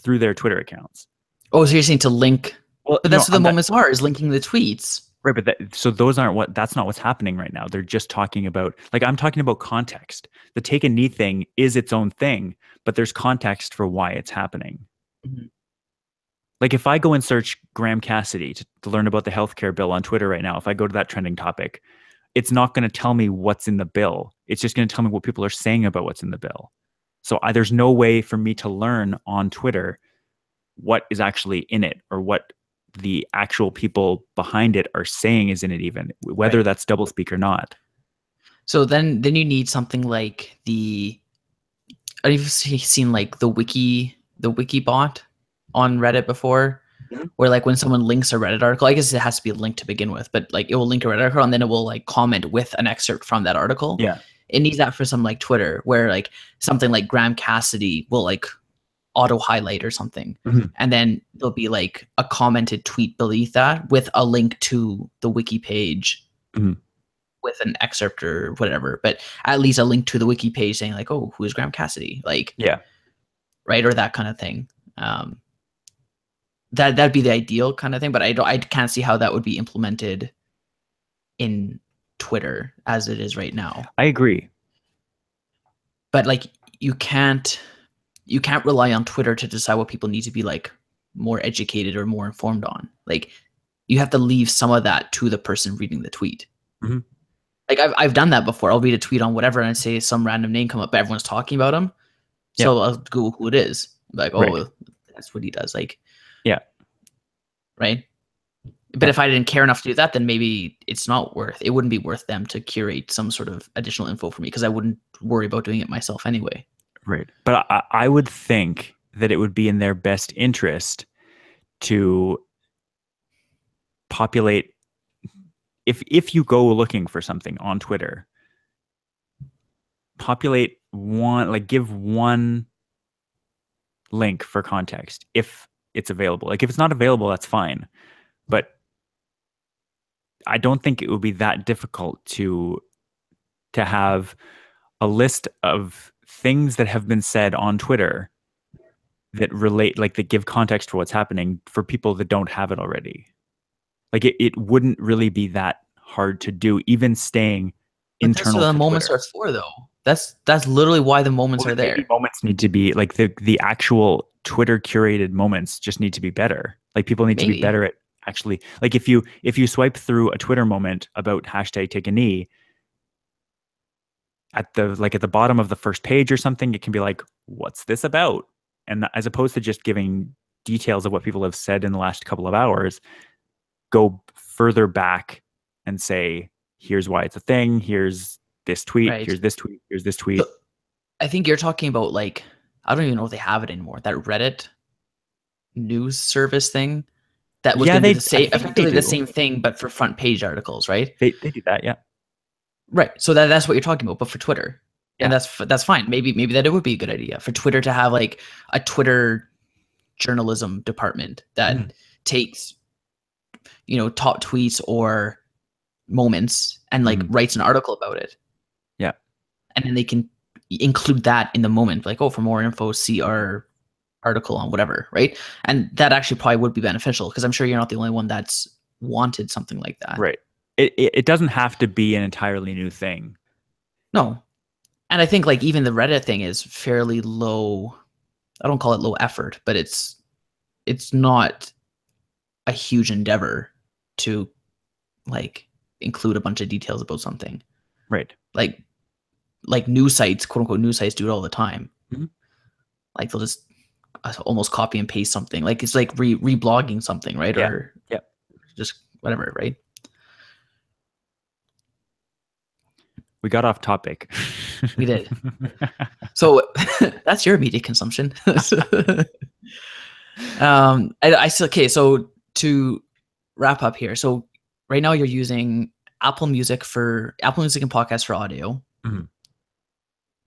through their Twitter accounts. Oh, so you're saying to link? Well, but that's what the moments are, is linking the tweets. Right, but that's not what's happening right now. They're just talking about, like, I'm talking about context. The take a knee thing is its own thing, but there's context for why it's happening. Like, if I go and search Graham Cassidy to learn about the healthcare bill on Twitter right now, if I go to that trending topic, it's not going to tell me what's in the bill. It's just going to tell me what people are saying about what's in the bill. So there's no way for me to learn on Twitter what is actually in it, or what the actual people behind it are saying is in it, even whether that's doublespeak or not. So then you need something like I've seen like the wiki bot on Reddit before, where like when someone links a Reddit article, I guess it has to be a link to begin with, but like it will link a Reddit article and then it will like comment with an excerpt from that article. Yeah. It needs that for some like Twitter, where like something like Graham Cassidy will like auto highlight or something. And then there'll be like a commented tweet beneath that with a link to the wiki page with an excerpt or whatever, but at least a link to the wiki page saying like, oh, who is Graham Cassidy? Like, right. Or that kind of thing. That'd be the ideal kind of thing, but I can't see how that would be implemented in Twitter as it is right now. I agree. But like you can't rely on Twitter to decide what people need to be like more educated or more informed on. Like you have to leave some of that to the person reading the tweet. Mhm. Like I've done that before. I'll read a tweet on whatever and I say some random name come up, but everyone's talking about him. Yeah. So I'll Google who it is. Like, oh, Right. that's what he does. Like, Yeah. right. But Yeah. if I didn't care enough to do that, then maybe it wouldn't be worth them to curate some sort of additional info for me because I wouldn't worry about doing it myself anyway. Right. But I would think that it would be in their best interest to populate, if you go looking for something on Twitter, populate one, like give one link for context if it's available. Like if it's not available, that's fine. But I don't think it would be that difficult to have a list of things that have been said on Twitter that relate, like that give context for what's happening for people that don't have it already. Like it wouldn't really be that hard to do, even staying But that's what internal the to moments Twitter. are for, though. That's literally why the moments Well, are maybe there. moments need to be like the actual Twitter curated moments just need to be better. Like people need to be Maybe. better at actually, like if you swipe through a Twitter moment about hashtag take a knee at the bottom of the first page or something, it can be like, what's this about? And as opposed to just giving details of what people have said in the last couple of hours, go further back and say, here's why it's a thing. Here's this tweet. Right. Here's this tweet. Here's this tweet. So I think you're talking about like, I don't even know if they have it anymore. That Reddit news service thing that was Yeah, going to they, do the I same, think they effectively the do. same thing, but for front page articles, right? They do that. Yeah. Right. So that's what you're talking about, but for Twitter. And Yeah. that's fine. Maybe that it would be a good idea for Twitter to have like a Twitter journalism department that Mhm. takes, top tweets or moments and like Mhm. writes an article about it. Yeah. And then they can include that in the moment. Like, oh, for more info, see our article on whatever, right? And that actually probably would be beneficial because I'm sure you're not the only one that's wanted something like that. Right. It doesn't have to be an entirely new thing. No. And I think like even the Reddit thing is fairly low. I don't call it low effort, but it's not a huge endeavor to like include a bunch of details about something. Right. Like news sites, quote unquote news sites do it all the time. Mhm. Like they'll just almost copy and paste something. Like it's like reblogging something, right? Yeah. Or Yeah. just whatever, right? We got off topic. We did. So that's your media consumption. I still okay. So to wrap up here, so right now you're using Apple Music and podcasts for audio, Mhm.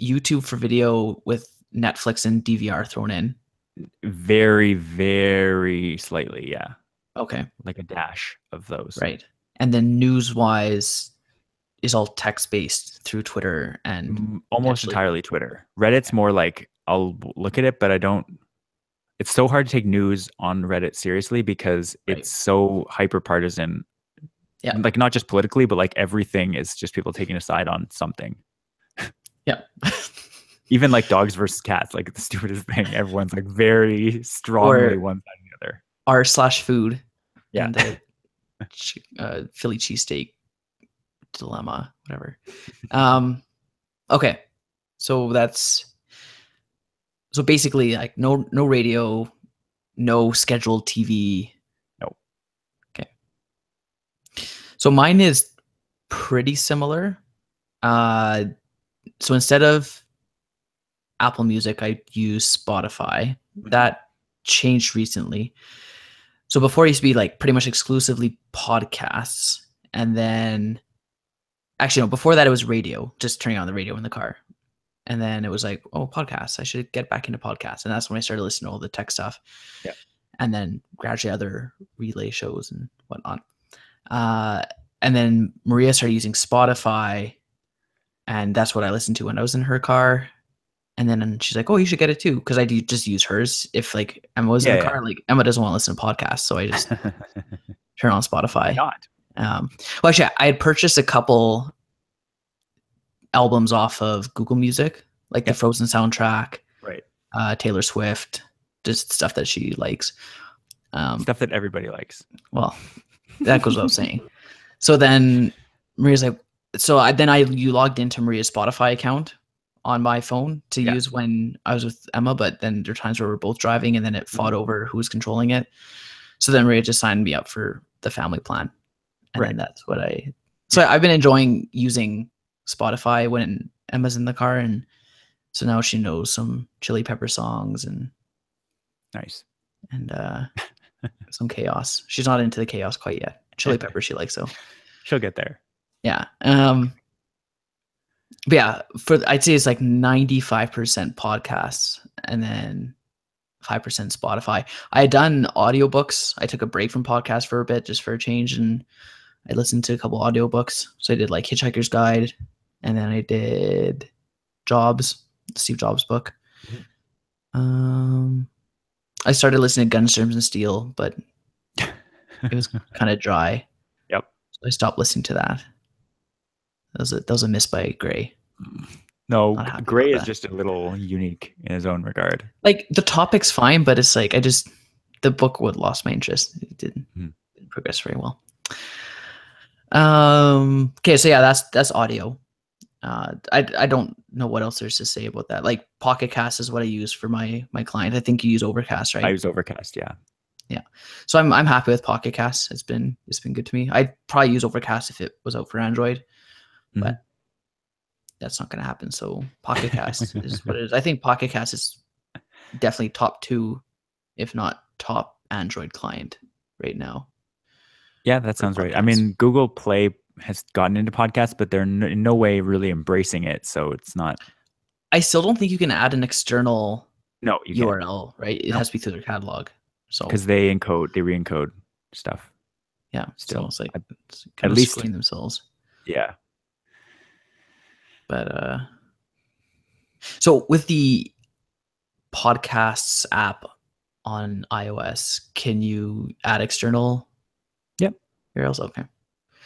YouTube for video with Netflix and DVR thrown in. Very, very slightly. Yeah. Okay, Like a dash of those. right. And then news wise is all text based through Twitter and Almost potentially entirely Twitter. Reddit's more like I'll look at it, but I don't. It's so hard to take news on Reddit seriously because right. it's so hyper partisan. Yeah. Like not just politically, but like everything is just people taking a side on something. Yeah. Even like dogs versus cats, like the stupidest thing. Everyone's like very strongly Or one side or the other. r/food Yeah. and the Philly cheesesteak dilemma, whatever. Okay. So basically like no radio, no scheduled TV. No. Okay. So mine is pretty similar. So instead of Apple Music, I use Spotify. That changed recently. So before it used to be like pretty much exclusively podcasts. And then actually, no, before that it was radio, just turning on the radio in the car. And then it was like, oh, podcasts. I should get back into podcasts. And that's when I started listening to all the tech stuff. Yeah. And then gradually other relay shows and whatnot. And then Maria started using Spotify. And that's what I listened to when I was in her car. And then she's like, oh, you should get it too. Because I do just use hers. If like Emma was in the car, like Emma doesn't want to listen to podcasts. So I just turn on Spotify. Why not? Well, actually, I had purchased a couple albums off of Google Music, like the Yep. Frozen soundtrack, Right. Taylor Swift, just stuff that she likes. Stuff that everybody likes. Well, that goes without saying. So then Maria's like, you logged into Maria's Spotify account on my phone to Yeah. use when I was with Emma, but then there are times where we're both driving and then it fought over who was controlling it. So then Maria just signed me up for the family plan. And then that's what I've been enjoying using Spotify when Emma's in the car. And so now she knows some Chili Pepper songs and Nice. some Chaos. She's not into the Chaos quite yet. Chili Pepper she likes though. She'll get there. Yeah. But yeah, I'd say it's like 95% podcasts and then 5% Spotify. I had done audiobooks. I took a break from podcasts for a bit just for a change, and I listened to a couple audiobooks. So I did like Hitchhiker's Guide, and then I did Jobs, the Steve Jobs book. I started listening to Guns, Germs, and Steel, but it was kind of dry. Yep. So I stopped listening to that. That was a miss by Gray. No, Gray is just a little unique in his own regard. Like the topic's fine, but it's like the book would lost my interest. It didn't progress very well. Okay, so yeah, that's audio. I don't know what else there's to say about that. Like Pocket Cast is what I use for my client. I think you use Overcast, right? I use Overcast, yeah. Yeah. So I'm happy with Pocket Cast. It's been good to me. I'd probably use Overcast if it was out for Android, but that's not going to happen. So Pocket Cast is what it is. I think Pocket Cast is definitely top 2, if not top Android client right now. Yeah, that sounds right. I mean, Google Play has gotten into podcasts, but they're in no way really embracing it. So it's not. I still don't think you can add an external URL, right? It has to be through their catalog. So because they re-encode stuff. Yeah, still, so it's like at least screwing themselves. Yeah. But so with the podcasts app on iOS, can you add external? Yep. URLs? Okay.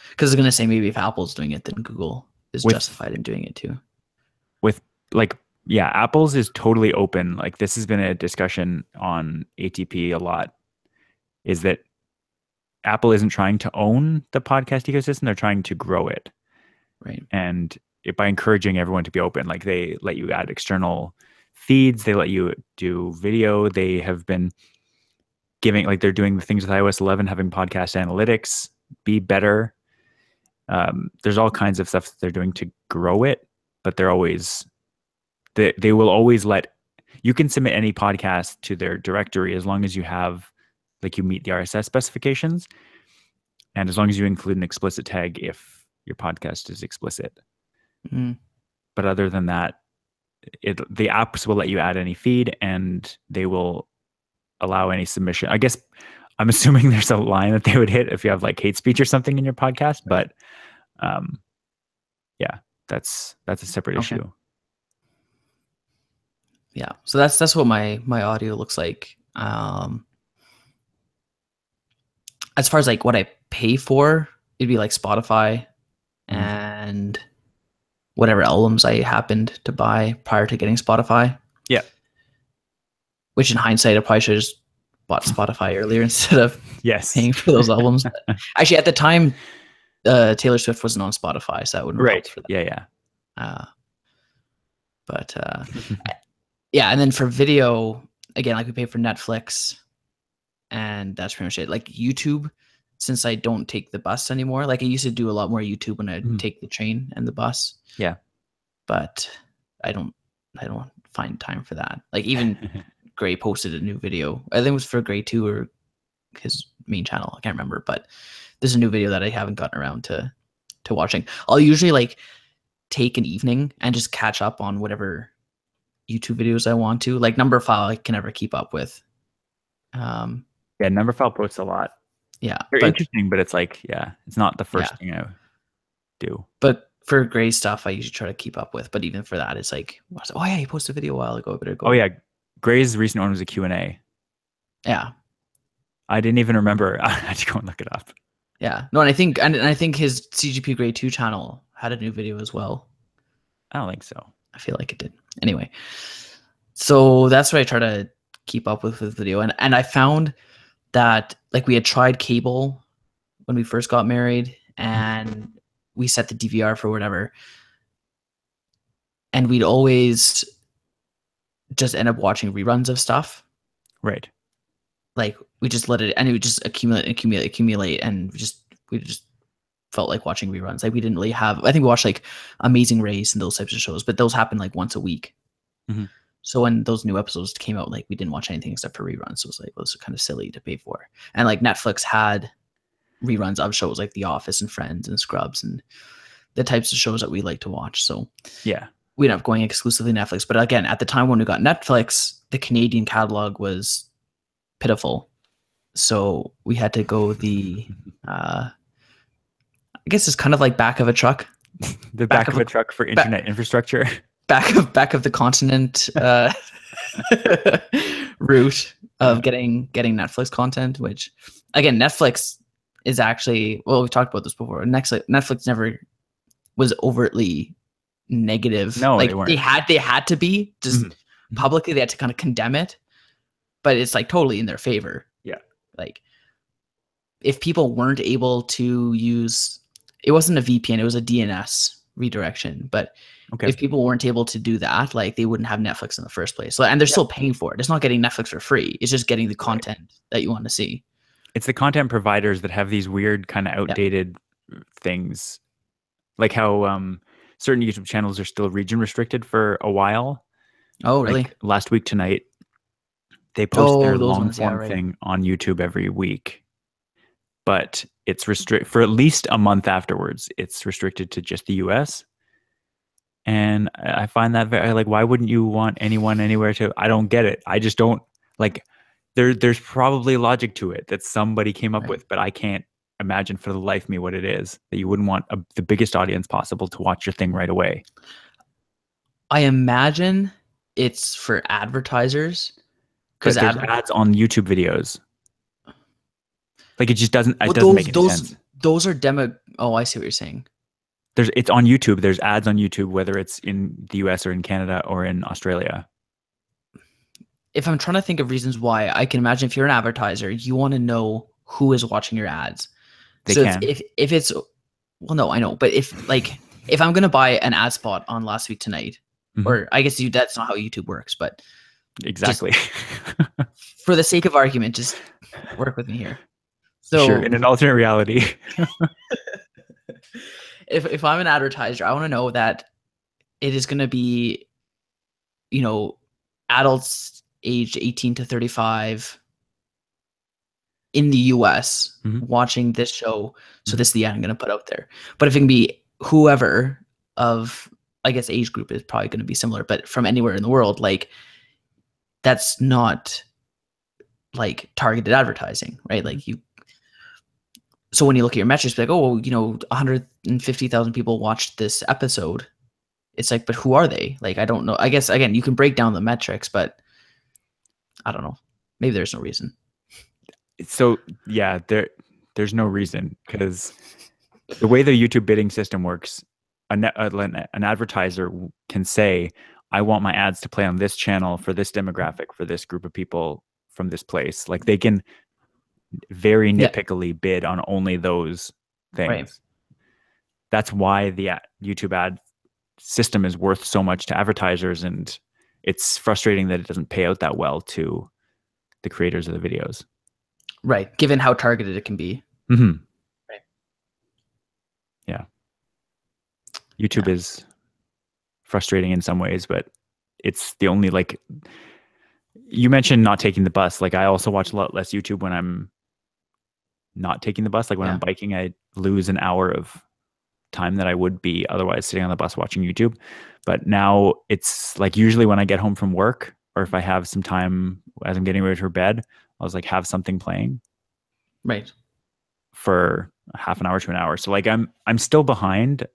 Because I was going to say maybe if Apple's doing it, then Google is justified in doing it too. Apple's is totally open. Like this has been a discussion on ATP a lot, is that Apple isn't trying to own the podcast ecosystem. They're trying to grow it. Right. And by encouraging everyone to be open, like they let you add external feeds, they let you do video. They have been they're doing the things with iOS 11, having podcast analytics be better. There's all kinds of stuff that they're doing to grow it, but they will always you can submit any podcast to their directory as long as you have, you meet the RSS specifications, and as long as you include an explicit tag if your podcast is explicit. But other than that, the apps will let you add any feed, and they will allow any submission. I guess I'm assuming there's a line that they would hit if you have hate speech or something in your podcast, but yeah, that's a separate issue. Yeah, so that's what my audio looks like. As far as what I pay for, it'd be like Spotify and whatever albums I happened to buy prior to getting Spotify. Yeah. Which in hindsight, I probably should have just bought Spotify earlier instead of paying for those albums. Actually, at the time, Taylor Swift wasn't on Spotify, so that wouldn't have helped for that. Yeah. But yeah, and then for video, again, we pay for Netflix, and that's pretty much it. YouTube, since I don't take the bus anymore, I used to do a lot more YouTube when I take the train and the bus. Yeah. But I don't find time for that. Even Gray posted a new video. I think it was for Gray 2 or his main channel. I can't remember, but there's a new video that I haven't gotten around to watching. I'll usually take an evening and just catch up on whatever YouTube videos I want to. Number File I can never keep up with. Yeah, Number File posts a lot. Yeah. They're interesting, but it's it's not the first thing I do. But for Gray stuff, I usually try to keep up with. But even for that, it's oh yeah, he posted a video a while ago. I better go. Oh yeah, Gray's recent one was a Q&A. Yeah. I didn't even remember. I had to go and look it up. Yeah. No, and I think his CGP Grade 2 channel had a new video as well. I don't think so. I feel like it did. Anyway, so that's what I try to keep up with video, and I found that like we had tried cable when we first got married, and we set the DVR for whatever, and we'd always just end up watching reruns of stuff. Right. Like we just let it, and it would just accumulate, and we just felt like watching reruns. Like we didn't really have. I think we watched like Amazing Race and those types of shows, but those happen like once a week. Mm-hmm. So when those new episodes came out, like we didn't watch anything except for reruns. So it was like, well, this is kind of silly to pay for. And like Netflix had reruns of shows like The Office and Friends and Scrubs and the types of shows that we like to watch. So yeah, we ended up going exclusively Netflix. But again, at the time when we got Netflix, the Canadian catalog was pitiful. So we had to go the, I guess it's kind of like back of a truck. The back of a truck for internet infrastructure. Back of the continent route of getting Netflix content, which again, Netflix is actually, well, we've talked about this before. Netflix never was overtly negative. No, like they weren't. They had to be just publicly. They had to kind of condemn it, but it's like totally in their favor. Yeah. Like if people weren't able to use, it wasn't a VPN, it was a DNS redirection, but okay. If people weren't able to do that, like they wouldn't have Netflix in the first place. So, and they're still paying for it. It's not getting Netflix for free. It's just getting the content that you want to see. It's the content providers that have these weird kind of outdated things, like how certain YouTube channels are still region restricted for a while. Oh, really? Like last week tonight, they post their long form thing on YouTube every week, but it's restricted for at least a month afterwards. It's restricted to just the US. And I find that very like, why wouldn't you want anyone anywhere to? I don't get it. I just don't like. There's probably logic to it that somebody came up with, but I can't imagine for the life of me what it is that you wouldn't want the biggest audience possible to watch your thing right away. I imagine it's for advertisers because there's ads on YouTube videos. Like it just doesn't. It doesn't make any sense. Those are demo. Oh, I see what you're saying. It's on YouTube. There's ads on YouTube, whether it's in the US or in Canada or in Australia. If I'm trying to think of reasons why, I can imagine if you're an advertiser, you want to know who is watching your ads. If it's, well, no, I know, but if I'm going to buy an ad spot on Last Week Tonight, or I guess that's not how YouTube works, but exactly. For the sake of argument, just work with me here. So sure, in an alternate reality. If I'm an advertiser, I want to know that it is going to be, adults aged 18 to 35 in the US watching this show. So this is the ad I'm going to put out there. But if it can be whoever of, I guess, age group is probably going to be similar, but from anywhere in the world, like that's not like targeted advertising, right? Like so when you look at your metrics, like, 150,000 people watched this episode. It's like, but who are they? Like, I don't know. I guess, again, you can break down the metrics, but I don't know. Maybe there's no reason. So, yeah, there's no reason because the way the YouTube bidding system works, an advertiser can say, I want my ads to play on this channel for this demographic, for this group of people from this place. Like they can very nitpickily bid on only those things. Right. That's why the YouTube ad system is worth so much to advertisers, and it's frustrating that it doesn't pay out that well to the creators of the videos. Right, given how targeted it can be. Mm-hmm. Right. Yeah. YouTube is frustrating in some ways, but it's the only, like, you mentioned not taking the bus. Like, I also watch a lot less YouTube when I'm not taking the bus. Like when I'm biking, I lose an hour of time that I would be otherwise sitting on the bus watching YouTube. But now it's like usually when I get home from work, or if I have some time as I'm getting ready for bed, I was like have something playing. Right. For half an hour to an hour. So like I'm still behind.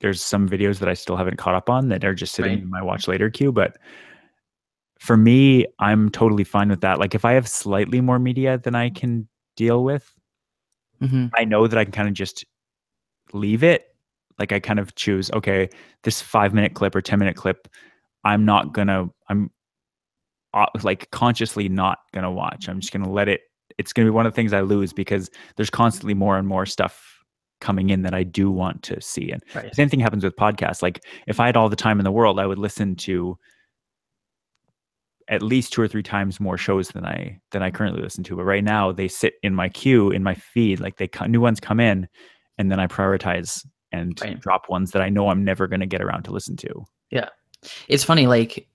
There's some videos that I still haven't caught up on that are just sitting in my watch later queue. But for me, I'm totally fine with that. Like if I have slightly more media than I can deal with, Hmm. I know that I can kind of just leave it. Like I kind of choose, okay, this 5 minute clip or 10 minute clip, I'm like consciously not gonna watch. I'm just gonna let it. It's gonna be one of the things I lose because there's constantly more and more stuff coming in that I do want to see. And the Right. same thing happens with podcasts. Like if I had all the time in the world, I would listen to at least 2 or 3 times more shows than I currently listen to. But right now they sit in my queue in my feed, like new ones come in, and then I prioritize and Right. drop ones that I know I'm never going to get around to listen to. Yeah. It's funny, like,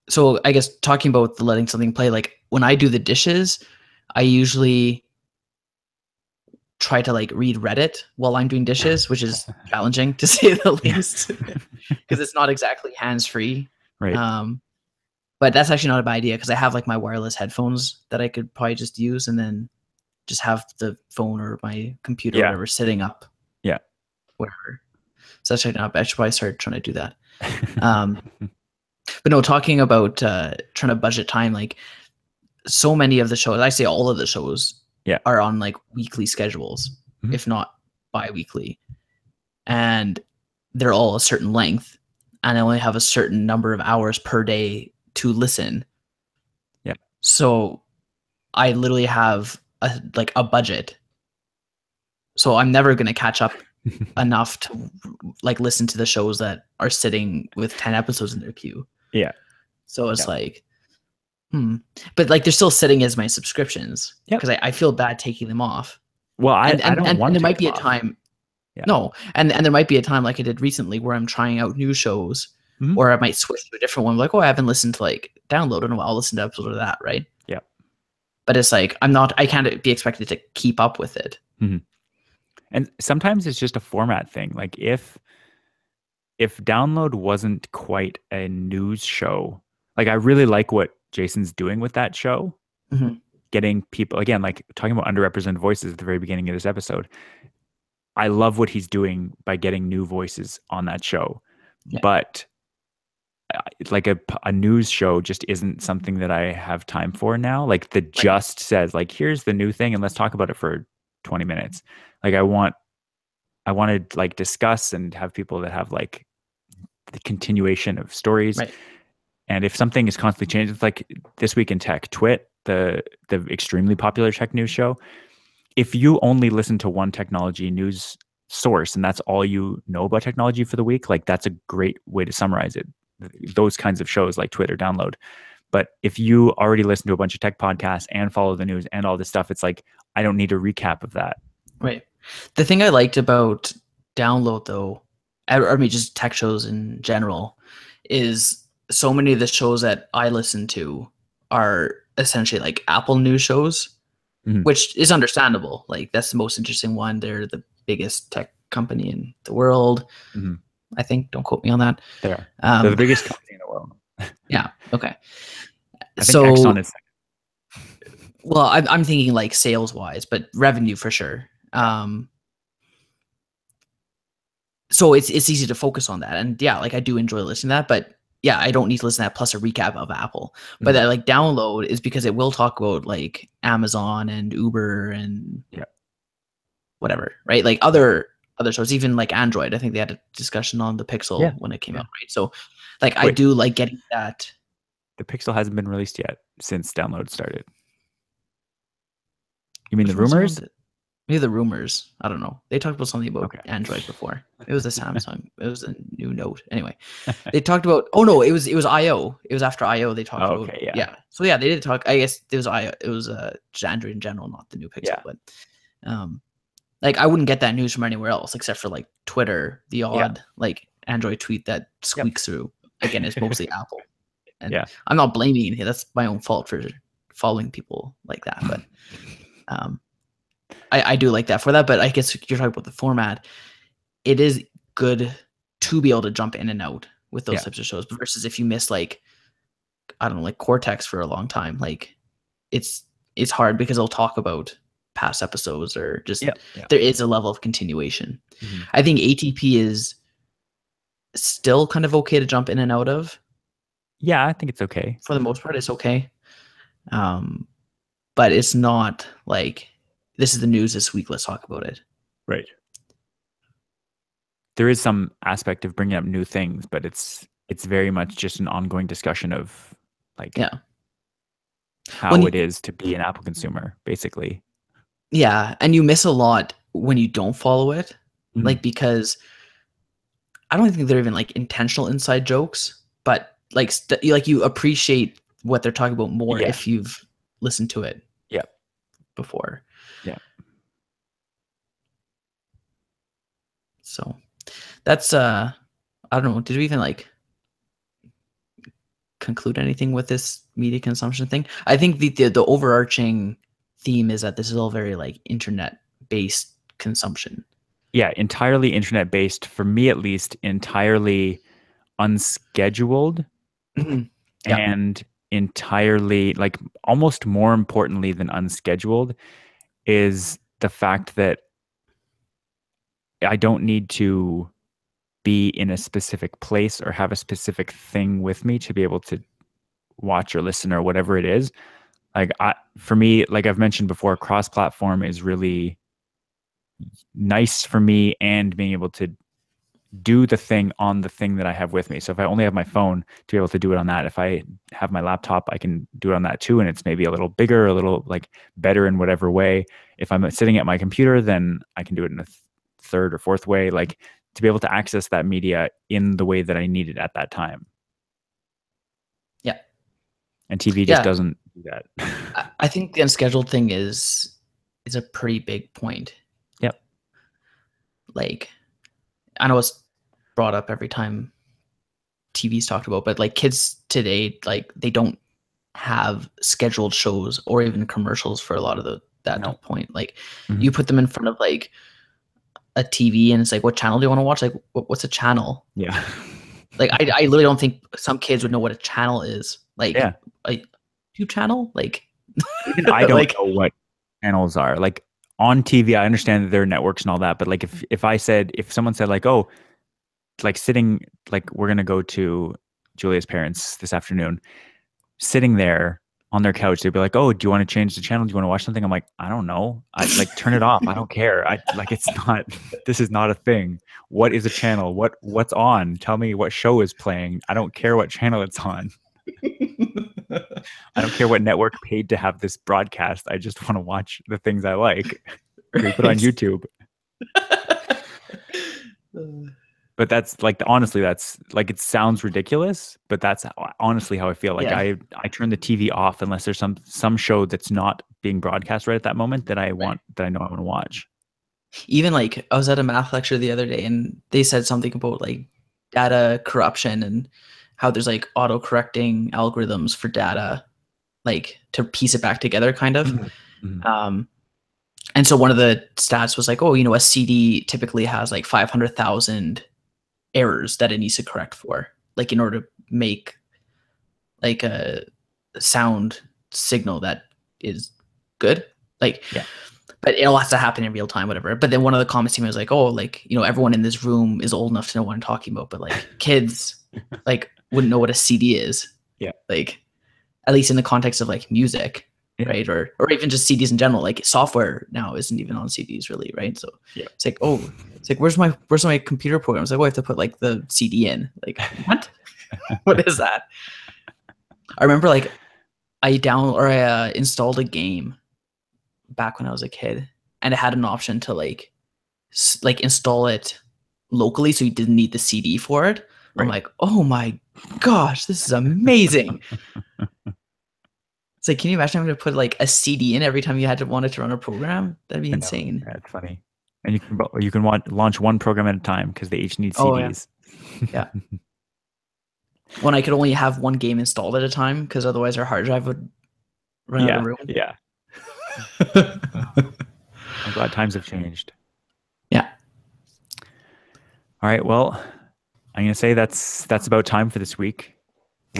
so I guess talking about the letting something play, like when I do the dishes, I usually try to like read Reddit while I'm doing dishes, which is challenging to say the Yeah. least, because it's not exactly hands free. Right. Um, but that's actually not a bad idea because I have like my wireless headphones that I could probably just use and then just have the phone or my computer or Yeah. whatever sitting up Yeah. wherever. So that's not. I should probably start trying to do that. Um, but no, talking about trying to budget time, like so many of the shows, I say all of the shows Yeah. are on like weekly schedules, Mhm. if not bi-weekly. And they're all a certain length. And I only have a certain number of hours per day to listen. Yeah. So I literally have a budget. So I'm never going to catch up enough to like listen to the shows that are sitting with 10 episodes in their queue. Yeah. So it's Yeah. like, but like they're still sitting as my subscriptions Yep. because I feel bad taking them off. Well, And I don't want there to might take be them a off. time. Yeah. No, and there might be a time like I did recently where I'm trying out new shows, Mhm. or I might switch to a different one. Like, oh, I haven't listened to like Download in a while. I'll listen to episode of that, right? Yeah. But it's like I can't be expected to keep up with it. Mm-hmm. And sometimes it's just a format thing. Like if Download wasn't quite a news show, like I really like what Jason's doing with that show, Mm-hmm. getting people again, like talking about underrepresented voices at the very beginning of this episode. I love what he's doing by getting new voices on that show, Yeah. but like a news show just isn't something that I have time for now. Like the just says like here's the new thing and let's talk about it for 20 minutes. Like I want to like discuss and have people that have like the continuation of stories. Right. And if something is constantly changing, it's like This Week in Tech, the extremely popular tech news show. If you only listen to one technology news source and that's all you know about technology for the week, like that's a great way to summarize it. Those kinds of shows like Twitter Download. But if you already listen to a bunch of tech podcasts and follow the news and all this stuff, it's like I don't need a recap of that. Right. The thing I liked about Download though, or I mean just tech shows in general, is so many of the shows that I listen to are essentially like Apple News shows, Mm-hmm. which is understandable. Like that's the most interesting one. They're the biggest tech company in the world. Mm-hmm. I think. Don't quote me on that. They are. They're the biggest company in the world. Yeah. Okay. I think Exxon is second. Well, I'm thinking like sales wise, but revenue for sure. So it's easy to focus on that, and yeah, like I do enjoy listening to that, but yeah, I don't need to listen to that plus a recap of Apple. But that like Download is because it will talk about like Amazon and Uber and whatever, right? Like other shows, even like Android. I think they had a discussion on the Pixel when it came out, right? So like I do like getting that. The Pixel hasn't been released yet since Download started. You mean Which the rumors? Maybe the rumors. I don't know. They talked about something about Android before. It was a Samsung. It was a new Note. Anyway, they talked about. Oh no, it was IO. It was after IO. They talked about. Yeah. So yeah, they did talk. I guess it was IO. It was just Android in general, not the new Pixel. But like I wouldn't get that news from anywhere else except for like Twitter. The odd like Android tweet that squeaks through. Again, it's mostly Apple. And I'm not blaming it. That's my own fault for following people like that. But I do like that for that. But I guess you're talking about the format. It is good to be able to jump in and out with those types of shows versus if you miss like, I don't know, like Cortex for a long time, like it's hard because they'll talk about past episodes or just there is a level of continuation. Mm-hmm. I think ATP is still kind of okay to jump in and out of. Yeah, I think it's okay. For the most part, it's okay. But it's not like this is the news this week. Let's talk about it. Right. There is some aspect of bringing up new things, but it's very much just an ongoing discussion of like Yeah. how When it you, is to be an Apple consumer, basically. yeah, and you miss a lot when you don't follow it, Mhm. like because I don't think they're even like intentional inside jokes, but like like you appreciate what they're talking about more Yeah. if you've listened to it Yeah. before. Yeah. So that's I don't know. Did we even like conclude anything with this media consumption thing? I think the overarching theme is that this is all very like internet based consumption. Yeah. Entirely internet based, for me at least, entirely unscheduled Mhm. Yeah. and entirely like almost more importantly than unscheduled is the fact that I don't need to be in a specific place or have a specific thing with me to be able to watch or listen or whatever it is. Like for me, like I've mentioned before, cross-platform is really nice for me, and being able to do the thing on the thing that I have with me. So if I only have my phone, to be able to do it on that. If I have my laptop, I can do it on that too. And it's maybe a little bigger, a little like better in whatever way. If I'm sitting at my computer, then I can do it in a third or fourth way. Like to be able to access that media in the way that I need it at that time. Yeah. And TV just Yeah. doesn't do that. I think the unscheduled thing is a pretty big point. Yep. Like I know it's brought up every time TV's talked about, but like kids today, like they don't have scheduled shows or even commercials for a lot of No. that point. Like Mhm. you put them in front of like a TV and it's like, what channel do you want to watch? Like what's a channel? Yeah. Like I literally don't think some kids would know what a channel is. Like Yeah. a YouTube channel? Like Even I don't like know what channels are. Like on TV, I understand that there are networks and all that, but like if someone said like, oh, like sitting, like we're gonna go to Julia's parents this afternoon, sitting there on their couch, they'd be like, oh, do you want to change the channel? Do you want to watch something? I'm like, I don't know. I like turn it off. I don't care. I like it's not this is not a thing. What is a channel? What's on? Tell me what show is playing. I don't care what channel it's on. I don't care what network paid to have this broadcast. I just want to watch the things I like. Can we put it on right. YouTube? But that's like honestly, that's like it sounds ridiculous, but that's honestly how I feel. Like Yeah. I turn the TV off unless there's some show that's not being broadcast right at that moment that I Right. want that I know I want to watch. Even like I was at a math lecture the other day and they said something about like data corruption and how there's like auto correcting algorithms for data, like to piece it back together kind of. Mhm. Um, and so one of the stats was like, oh, a CD typically has like 500,000 errors that it needs to correct for, like in order to make like a sound signal that is good. Like, Yeah. but it all has to happen in real time, whatever. But then one of the comments came was like, oh, like, everyone in this room is old enough to know what I'm talking about, but like kids like wouldn't know what a CD is. Yeah. Like, at least in the context of like music, Yeah. right? Or even just CDs in general. Like software now isn't even on CDs really, right? So Yeah. it's like, oh, it's like where's my computer program? It's like, oh, I have to put like the CD in. Like, what? What is that? I remember like I installed a game back when I was a kid, and it had an option to like install it locally, so you didn't need the CD for it. I'm Right. like, oh my gosh, this is amazing. It's like, can you imagine having to put like a CD in every time you had to want it to run a program? That'd be I know. insane. Yeah, it's funny. And you can launch one program at a time because they each need Oh yeah, CDs. yeah. When I could only have one game installed at a time because otherwise our hard drive would run out of Yeah. room. Yeah. I'm glad times have changed. Yeah. All right. Well, I'm gonna say that's about time for this week.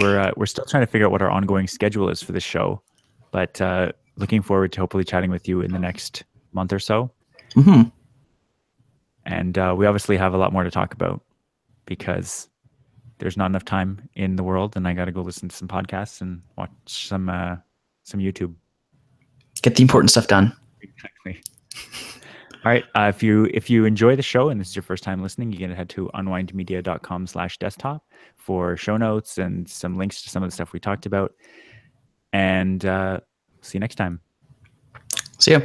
We're still trying to figure out what our ongoing schedule is for this show, but looking forward to hopefully chatting with you in the next month or so. Mm-hmm. And we obviously have a lot more to talk about because there's not enough time in the world, and I got to go listen to some podcasts and watch some YouTube. Get the important stuff done. Exactly. All right. If you enjoy the show and this is your first time listening, you can head to unwindmedia.com/desktop for show notes and some links to some of the stuff we talked about. And see you next time. See ya.